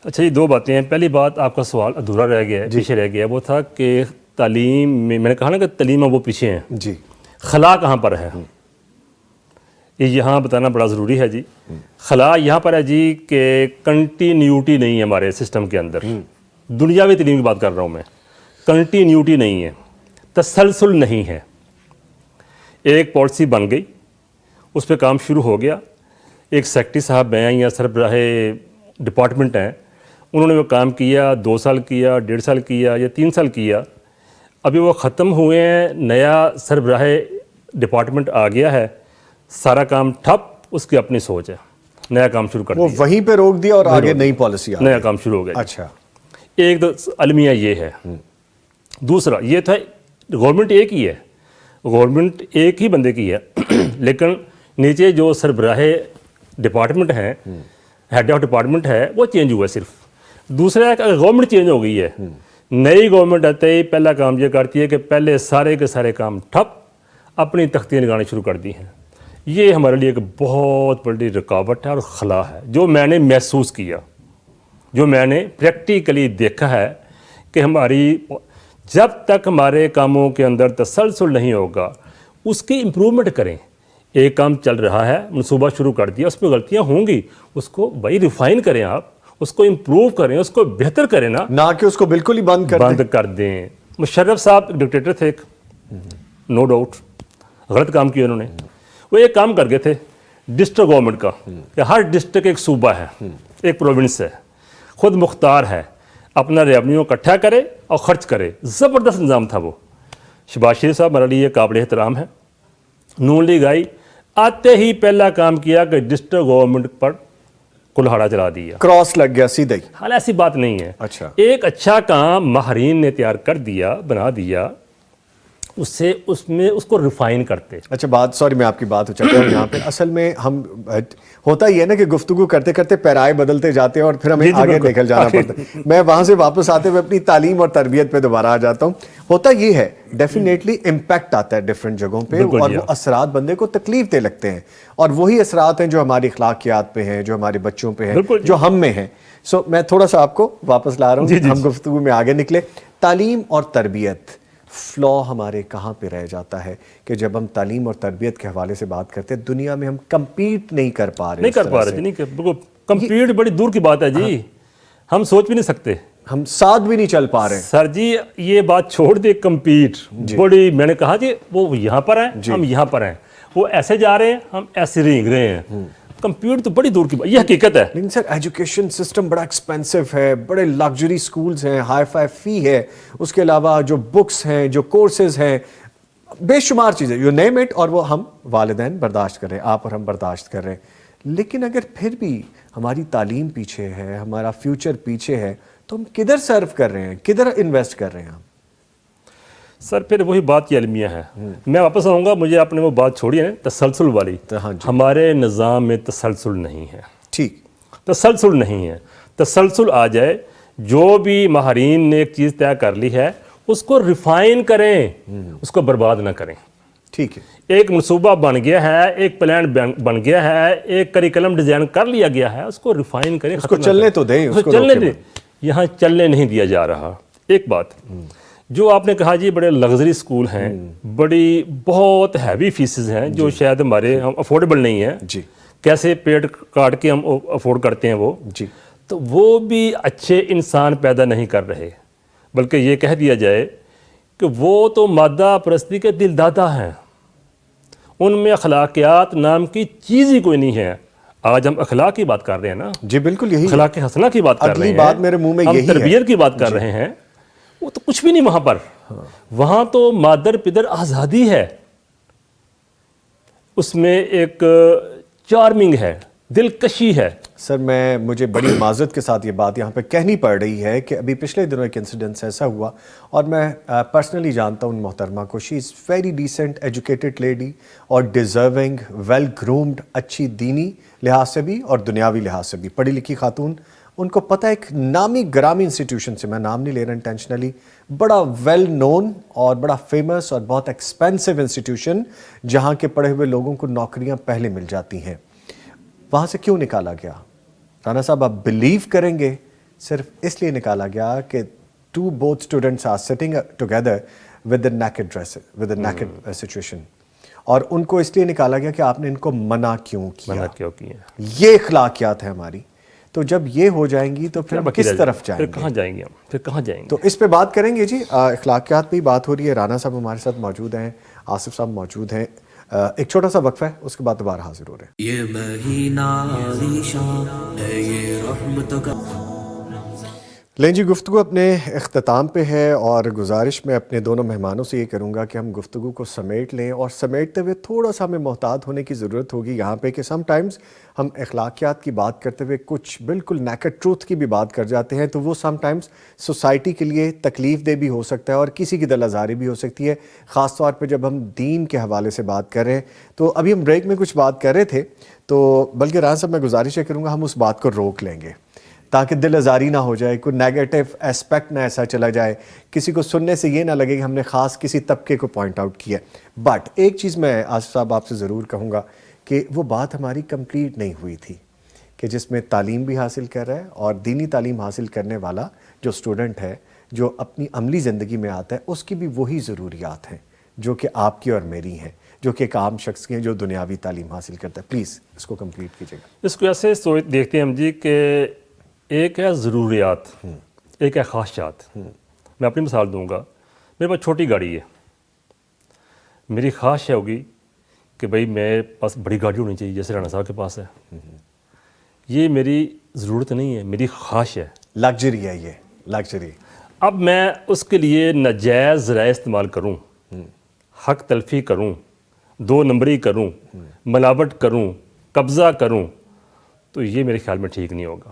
اچھا یہ دو باتیں ہیں. پہلی بات, آپ کا سوال ادھورا رہ گیا ہے, پیچھے رہ گیا, وہ تھا کہ تعلیم میں نے کہا نا کہ تعلیم وہ پیچھے ہیں, جی خلا کہاں پر ہے, یہ یہاں بتانا بڑا ضروری ہے. جی خلا یہاں پر ہے جی کہ کنٹینیوٹی نہیں ہے ہمارے سسٹم کے اندر. دنیاوی تعلیم کی بات کر رہا ہوں میں, کنٹینیوٹی نہیں ہے, تسلسل نہیں ہے. ایک پالیسی بن گئی, اس پہ کام شروع ہو گیا, ایک سیکٹری صاحب ہیں یا سربراہ ڈپارٹمنٹ ہیں, انہوں نے وہ کام کیا, 2 سال کیا, 1.5 سال کیا یا 3 سال کیا, ابھی وہ ختم ہوئے ہیں, نیا سربراہ ڈپارٹمنٹ آ گیا ہے, سارا کام ٹھپ, اس کی اپنی سوچ ہے, نیا کام شروع کر دیا, وہ وہیں پہ روک دیا اور آگے نئی پالیسی آ گئی, نیا کام شروع ہو گیا. اچھا, ایک تو المیہ یہ ہے. دوسرا یہ تھا گورنمنٹ ایک ہی ہے, گورنمنٹ ایک ہی بندے کی ہے, لیکن نیچے جو سربراہ ڈپارٹمنٹ ہیں, ہیڈ آف ڈپارٹمنٹ ہے, وہ چینج ہوا ہے صرف. دوسرا ہے کہ اگر گورنمنٹ چینج ہو گئی ہے, نئی گورنمنٹ آتے ہی پہلا کام یہ کرتی ہے کہ پہلے سارے کے سارے کام ٹھپ, اپنی تختیاں لگانے شروع کر دی ہیں. یہ ہمارے لیے ایک بہت بڑی رکاوٹ ہے اور خلا ہے, جو میں نے محسوس کیا, جو میں نے پریکٹیکلی دیکھا ہے کہ ہماری جب تک ہمارے کاموں کے اندر تسلسل نہیں ہوگا, اس کی امپرومنٹ کریں. ایک کام چل رہا ہے, منصوبہ شروع کر دیا, اس میں غلطیاں ہوں گی, اس کو بھائی ریفائن کریں, آپ اس کو امپروو کریں, اس کو بہتر کریں نا, نہ کہ اس کو بالکل ہی بند کر دیں. مشرف صاحب ڈکٹیٹر تھے ایک, نو ڈاؤٹ, غلط کام کیا انہوں نے. وہ ایک کام کر گئے تھے ڈسٹرکٹ گورنمنٹ کا, کہ ہر ڈسٹرکٹ ایک صوبہ ہے, ایک پروونس ہے, خود مختار ہے, اپنا ریونیو اکٹھا کرے اور خرچ کرے. زبردست نظام تھا وہ. شہباز شریف صاحب ہمارے لیے قابل احترام ہے. نون لیگ آئی, آتے ہی پہلا کام کیا کہ ڈسٹرکٹ گورنمنٹ پر کلہاڑا چلا دیا, کراس لگ گیا سیدھا ہی. حال ایسی بات نہیں ہے. اچھا, ایک اچھا کام ماہرین نے تیار کر دیا, بنا دیا, اس میں اس کو ریفائن کرتے. اچھا بات, سوری میں آپ کی بات اچھا ہوں یہاں پہ. اصل میں ہم ہوتا ہی ہے نا کہ گفتگو کرتے کرتے پیرائے بدلتے جاتے ہیں اور پھر ہمیں آگے نکل جانا پڑتا ہے. میں وہاں سے واپس آتے ہوئے اپنی تعلیم اور تربیت پہ دوبارہ آ جاتا ہوں. ہوتا یہ ہے ڈیفینیٹلی امپیکٹ آتا ہے ڈفرینٹ جگہوں پہ, اور وہ اثرات بندے کو تکلیف دہ لگتے ہیں, اور وہی اثرات ہیں جو ہماری اخلاقیات پہ ہیں, جو ہمارے بچوں پہ ہیں, جو ہم میں ہیں. سو میں تھوڑا سا آپ کو واپس لا رہا ہوں, ہم گفتگو میں آگے نکلے. تعلیم اور تربیت فلا ہمارے کہاں پہ رہ جاتا ہے کہ جب ہم تعلیم اور تربیت کے حوالے سے بات کرتے ہیں دنیا میں ہم کمپیٹ نہیں کر پا رہے. نہیں کر پا رہے جی. بالکل کمپیٹ بڑی دور کی بات ہے جی. ہم سوچ بھی نہیں سکتے, ہم ساتھ بھی نہیں چل پا رہے سر جی. یہ بات چھوڑ دے کمپیٹ بڑی, میں نے کہا جی وہ یہاں پر ہیں ہم یہاں پر ہیں, وہ ایسے جا رہے ہیں ہم ایسے رینگ رہے ہیں. کمپیوٹر تو بڑی دور کی بات, یہ حقیقت ہے. لیکن سر ایجوکیشن سسٹم بڑا ایکسپینسو ہے, بڑے لگژری سکولز ہیں, ہائی فائی فی ہے, اس کے علاوہ جو بکس ہیں, جو کورسز ہیں, بے شمار چیزیں, یو نیم اٹ, اور وہ ہم والدین برداشت کر رہے ہیں, آپ اور ہم برداشت کر رہے ہیں. لیکن اگر پھر بھی ہماری تعلیم پیچھے ہے, ہمارا فیوچر پیچھے ہے, تو ہم کدھر سرو کر رہے ہیں, کدھر انویسٹ کر رہے ہیں ہم؟ سر پھر وہی بات کی المیہ ہے. میں واپس آؤں گا, مجھے آپ نے وہ بات چھوڑی ہے تسلسل والی. ہمارے نظام میں تسلسل نہیں ہے. ٹھیک, تسلسل نہیں ہے. تسلسل آ جائے, جو بھی ماہرین نے ایک چیز طے کر لی ہے اس کو ریفائن کریں, اس کو برباد نہ کریں. ٹھیک ہے, ایک منصوبہ بن گیا ہے, ایک پلان بن گیا ہے, ایک کریکلم ڈیزائن کر لیا گیا ہے, اس کو ریفائن کریں, اس کو چلنے تو دیں, اس کو چلنے دیں. یہاں چلنے نہیں دیا جا رہا. ایک بات جو آپ نے کہا جی بڑے لگژری سکول ہیں, بڑی بہت ہیوی فیسز ہیں جو شاید ہمارے ہم افورڈیبل نہیں ہیں. جی, کیسے پیٹ کاٹ کے ہم افورڈ کرتے ہیں وہ. جی, تو وہ بھی اچھے انسان پیدا نہیں کر رہے, بلکہ یہ کہہ دیا جائے کہ وہ تو مادہ پرستی کے دل دادا ہیں. ان میں اخلاقیات نام کی چیز ہی کوئی نہیں ہے. آج ہم اخلاق کی بات کر رہے ہیں نا جی بالکل یہی اخلاق حسنہ کی بات کر رہے ہیں, اگلی بات میرے منہ میں یہی ہے, ہم تربیت کی بات کر رہے ہیں. وہ تو کچھ بھی نہیں وہاں پر. وہاں تو مادر پدر آزادی ہے, اس میں ایک چارمنگ ہے, دلکشی ہے. سر مجھے بڑی معذرت کے ساتھ یہ بات یہاں پہ کہنی پڑ رہی ہے کہ ابھی پچھلے دنوں ایک انسیڈنس ایسا ہوا, اور میں پرسنلی جانتا ہوں ان محترمہ کو. She is very decent educated lady اور ڈیزرونگ, ویل گرومڈ, اچھی دینی لحاظ سے بھی اور دنیاوی لحاظ سے بھی پڑھی لکھی خاتون. ان کو پتہ ایک نامی گرامی انسٹیٹیوشن سے, میں نام نہیں لے رہا انٹینشنلی, بڑا ویل نون اور بڑا فیمس اور بہت ایکسپینسو انسٹیٹیوشن جہاں کے پڑھے ہوئے لوگوں کو نوکریاں پہلے مل جاتی ہیں, وہاں سے کیوں نکالا گیا؟ رانا صاحب آپ بلیو کریں گے صرف اس لیے نکالا گیا کہ both students are sitting together with the naked dress, with the naked situation, اور ان کو اس لیے نکالا گیا کہ آپ نے ان کو منع کیوں کیا. یہ اخلاقیات ہے ہماری. تو جب یہ ہو جائیں گی تو پھر کس طرف جائیں گے, پھر کہاں جائیں گے ہم, پھر کہاں جائیں گے؟ تو اس پہ بات کریں گے جی. اخلاقیات پہ ہی بات ہو رہی ہے. رانا صاحب ہمارے ساتھ موجود ہیں, آصف صاحب موجود ہیں. ایک چھوٹا سا وقفہ ہے, اس کے بعد دوبارہ حاضر ہو رہے ہیں. یہ مہینہ عالیشان ہے, یہ رحمت کا. لیں جی, گفتگو اپنے اختتام پہ ہے, اور گزارش میں اپنے دونوں مہمانوں سے یہ کروں گا کہ ہم گفتگو کو سمیٹ لیں, اور سمیٹتے ہوئے تھوڑا سا ہمیں محتاط ہونے کی ضرورت ہوگی یہاں پہ کہ سم ٹائمز ہم اخلاقیات کی بات کرتے ہوئے کچھ بالکل نیکڈ ٹروتھ کی بھی بات کر جاتے ہیں, تو وہ سم ٹائمز سوسائٹی کے لیے تکلیف دہ بھی ہو سکتا ہے اور کسی کی دل آزاری بھی ہو سکتی ہے, خاص طور پہ جب ہم دین کے حوالے سے بات کر رہے ہیں. تو ابھی ہم بریک میں کچھ بات کر رہے تھے, تو بلکہ رانا صاحب میں گزارش یہ کروں گا ہم اس بات کو روک لیں گے تاکہ دل آزاری نہ ہو جائے, کوئی نیگیٹو اسپیکٹ نہ ایسا چلا جائے, کسی کو سننے سے یہ نہ لگے کہ ہم نے خاص کسی طبقے کو پوائنٹ آؤٹ کیا. بٹ ایک چیز میں آصف صاحب آپ سے ضرور کہوں گا کہ وہ بات ہماری کمپلیٹ نہیں ہوئی تھی کہ جس میں تعلیم بھی حاصل کر رہا ہے, اور دینی تعلیم حاصل کرنے والا جو اسٹوڈنٹ ہے جو اپنی عملی زندگی میں آتا ہے, اس کی بھی وہی ضروریات ہیں جو کہ آپ کی اور میری ہیں, جو کہ ایک عام شخص کی ہیں جو دنیاوی تعلیم حاصل کرتا ہے. پلیز اس کو کمپلیٹ کیجیے گا. اس کو ایسے دیکھتے ہیں ہم جی کہ ایک ہے ضروریات, ایک ہے خواہشات. میں اپنی مثال دوں گا. میرے پاس چھوٹی گاڑی ہے, میری خواہش ہے ہوگی کہ بھئی میرے پاس بڑی گاڑی ہونی چاہیے جیسے رانا صاحب کے پاس ہے. یہ میری ضرورت نہیں ہے, میری خواہش ہے, لگژری ہے, یہ لگژری. اب میں اس کے لیے ناجائز ذرائع استعمال کروں, حق تلفی کروں, 2 نمبری کروں, ملاوٹ کروں, قبضہ کروں, تو یہ میرے خیال میں ٹھیک نہیں ہوگا.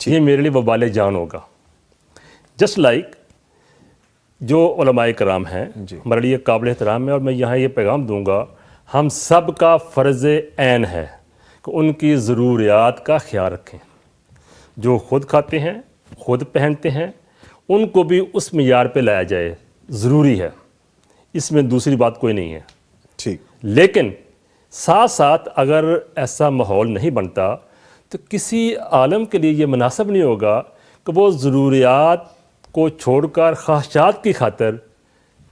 یہ میرے لیے وبال جان ہوگا. جسٹ لائک جو علماء کرام ہیں ہمارے لیے قابل احترام ہے, اور میں یہاں یہ پیغام دوں گا ہم سب کا فرض عین ہے کہ ان کی ضروریات کا خیال رکھیں. جو خود کھاتے ہیں, خود پہنتے ہیں, ان کو بھی اس معیار پہ لایا جائے, ضروری ہے. اس میں دوسری بات کوئی نہیں ہے. ٹھیک. لیکن ساتھ ساتھ اگر ایسا ماحول نہیں بنتا تو کسی عالم کے لیے یہ مناسب نہیں ہوگا کہ وہ ضروریات کو چھوڑ کر خواہشات کی خاطر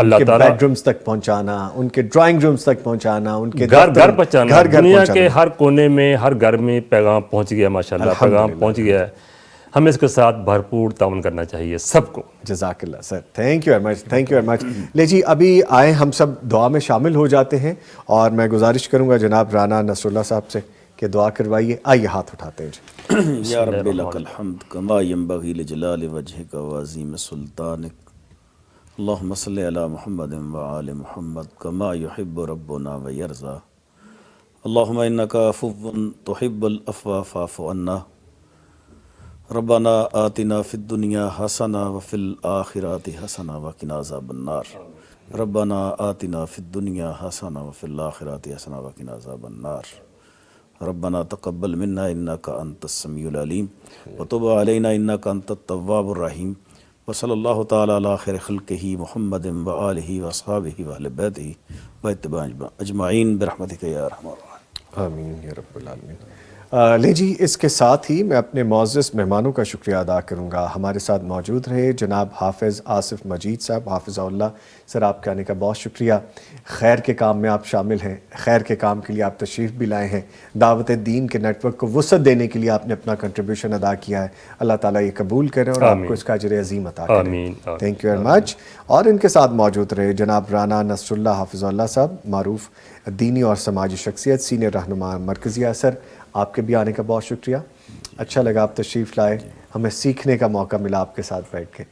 اللہ تعالیٰ بیڈ رومز تک پہنچانا, ان کے ڈرائنگ رومز تک پہنچانا, ان کے گھر گھر پہنچانا, دنیا کے پہنچانا. ہر کونے میں ہر گھر میں پیغام پہنچ گیا ماشاءاللہ, پیغام پہنچ گیا ہے. ہمیں اس کے ساتھ بھرپور تعاون کرنا چاہیے سب کو. جزاک اللہ sir, thank you very much, thank you very much. لے جی ابھی آئے ہم سب دعا میں شامل ہو جاتے ہیں, اور میں گزارش کروں گا جناب رانا نصر اللہ صاحب سے کہ دعا کروائیے. آئیے ہاتھ اٹھاتے ہیں جی. یا رب لک الحمد کما ینبغی لجلال وجهک وعظیم سلطانک. اللہم صلی علی محمد وآل محمد کما یحب ربنا ویرضا. اللہم انک عفو تحب العفو فاعف عنا. ربنا آتنا فی الدنیا حسنہ وفی الآخرات حسنہ وقنا عذاب النار. ربنا آتنا فی الدنیا حسنہ وفی الآخرات حسنہ وقنا عذاب النار. ربنا تقبل منا انک انت السمیع العلیم وتب علینا انک انت التواب الرحیم. وصلی اللہ تعالی علی خیر خلقہ محمد وآلہ واصحابہ واہل بیتہ واتباع اجمعین برحمتک یا ارحم الراحمین. آمین یا رب العالمین. لے جی اس کے ساتھ ہی میں اپنے معزز مہمانوں کا شکریہ ادا کروں گا. ہمارے ساتھ موجود رہے جناب حافظ آصف مجید صاحب, حافظ اللہ. سر آپ کے آنے کا بہت شکریہ. خیر کے کام میں آپ شامل ہیں, خیر کے کام کے لیے آپ تشریف بھی لائے ہیں, دعوت دین کے نیٹ ورک کو وسعت دینے کے لیے آپ نے اپنا کنٹریبیوشن ادا کیا ہے. اللہ تعالیٰ یہ قبول کرے اور آپ کو اس کا اجر عظیم عطا کرے. تھینک یو ویری مچ. اور ان کے ساتھ موجود رہے جناب رانا نصر اللہ حافظ اللہ صاحب, معروف دینی اور سماجی شخصیت, سینئر رہنما مرکزیہ. سر آپ کے بھی آنے کا بہت شکریہ. اچھا لگا آپ تشریف لائے, ہمیں سیکھنے کا موقع ملا آپ کے ساتھ بیٹھ کے.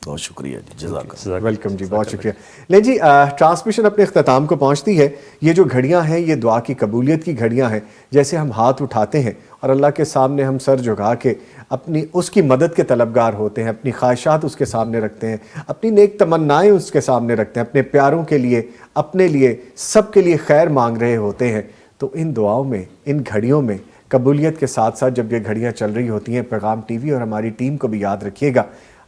بہت شکریہ جی, جزاک اللہ. ویلکم جی, بہت شکریہ. لے جی ٹرانسمیشن اپنے اختتام کو پہنچتی ہے. یہ جو گھڑیاں ہیں یہ دعا کی قبولیت کی گھڑیاں ہیں. جیسے ہم ہاتھ اٹھاتے ہیں اور اللہ کے سامنے ہم سر جھکا کے اپنی اس کی مدد کے طلبگار ہوتے ہیں, اپنی خواہشات اس کے سامنے رکھتے ہیں, اپنی نیک تمنائیں اس کے سامنے رکھتے ہیں, اپنے پیاروں کے لیے, اپنے لیے, سب کے لیے خیر مانگ رہے ہوتے ہیں, تو ان دعاؤں میں, ان گھڑیوں میں قبولیت کے ساتھ ساتھ جب یہ گھڑیاں چل رہی ہوتی ہیں, پیغام ٹی وی اور ہماری ٹیم کو بھی یاد رکھیے گا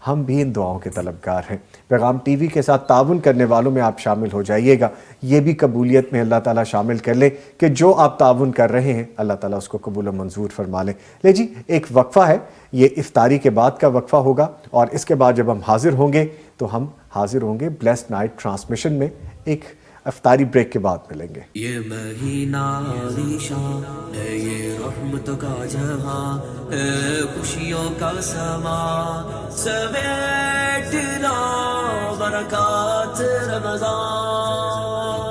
ہم بھی ان دعاؤں کے طلبگار ہیں. پیغام ٹی وی کے ساتھ تعاون کرنے والوں میں آپ شامل ہو جائیے گا. یہ بھی قبولیت میں اللہ تعالیٰ شامل کر لے کہ جو آپ تعاون کر رہے ہیں اللہ تعالیٰ اس کو قبول و منظور فرما لیں. لے جی ایک وقفہ ہے, یہ افطاری کے بعد کا وقفہ ہوگا, اور اس کے بعد جب ہم حاضر ہوں گے تو ہم حاضر ہوں گے بلیسڈ نائٹ ٹرانسمیشن میں. ایک افطاری بریک کے بعد ملیں گے. یہ مہینہ علیشان ہے, یہ رحمت کا جہاں ہے, خوشیوں کا سما سمیٹنا برکات رمضان.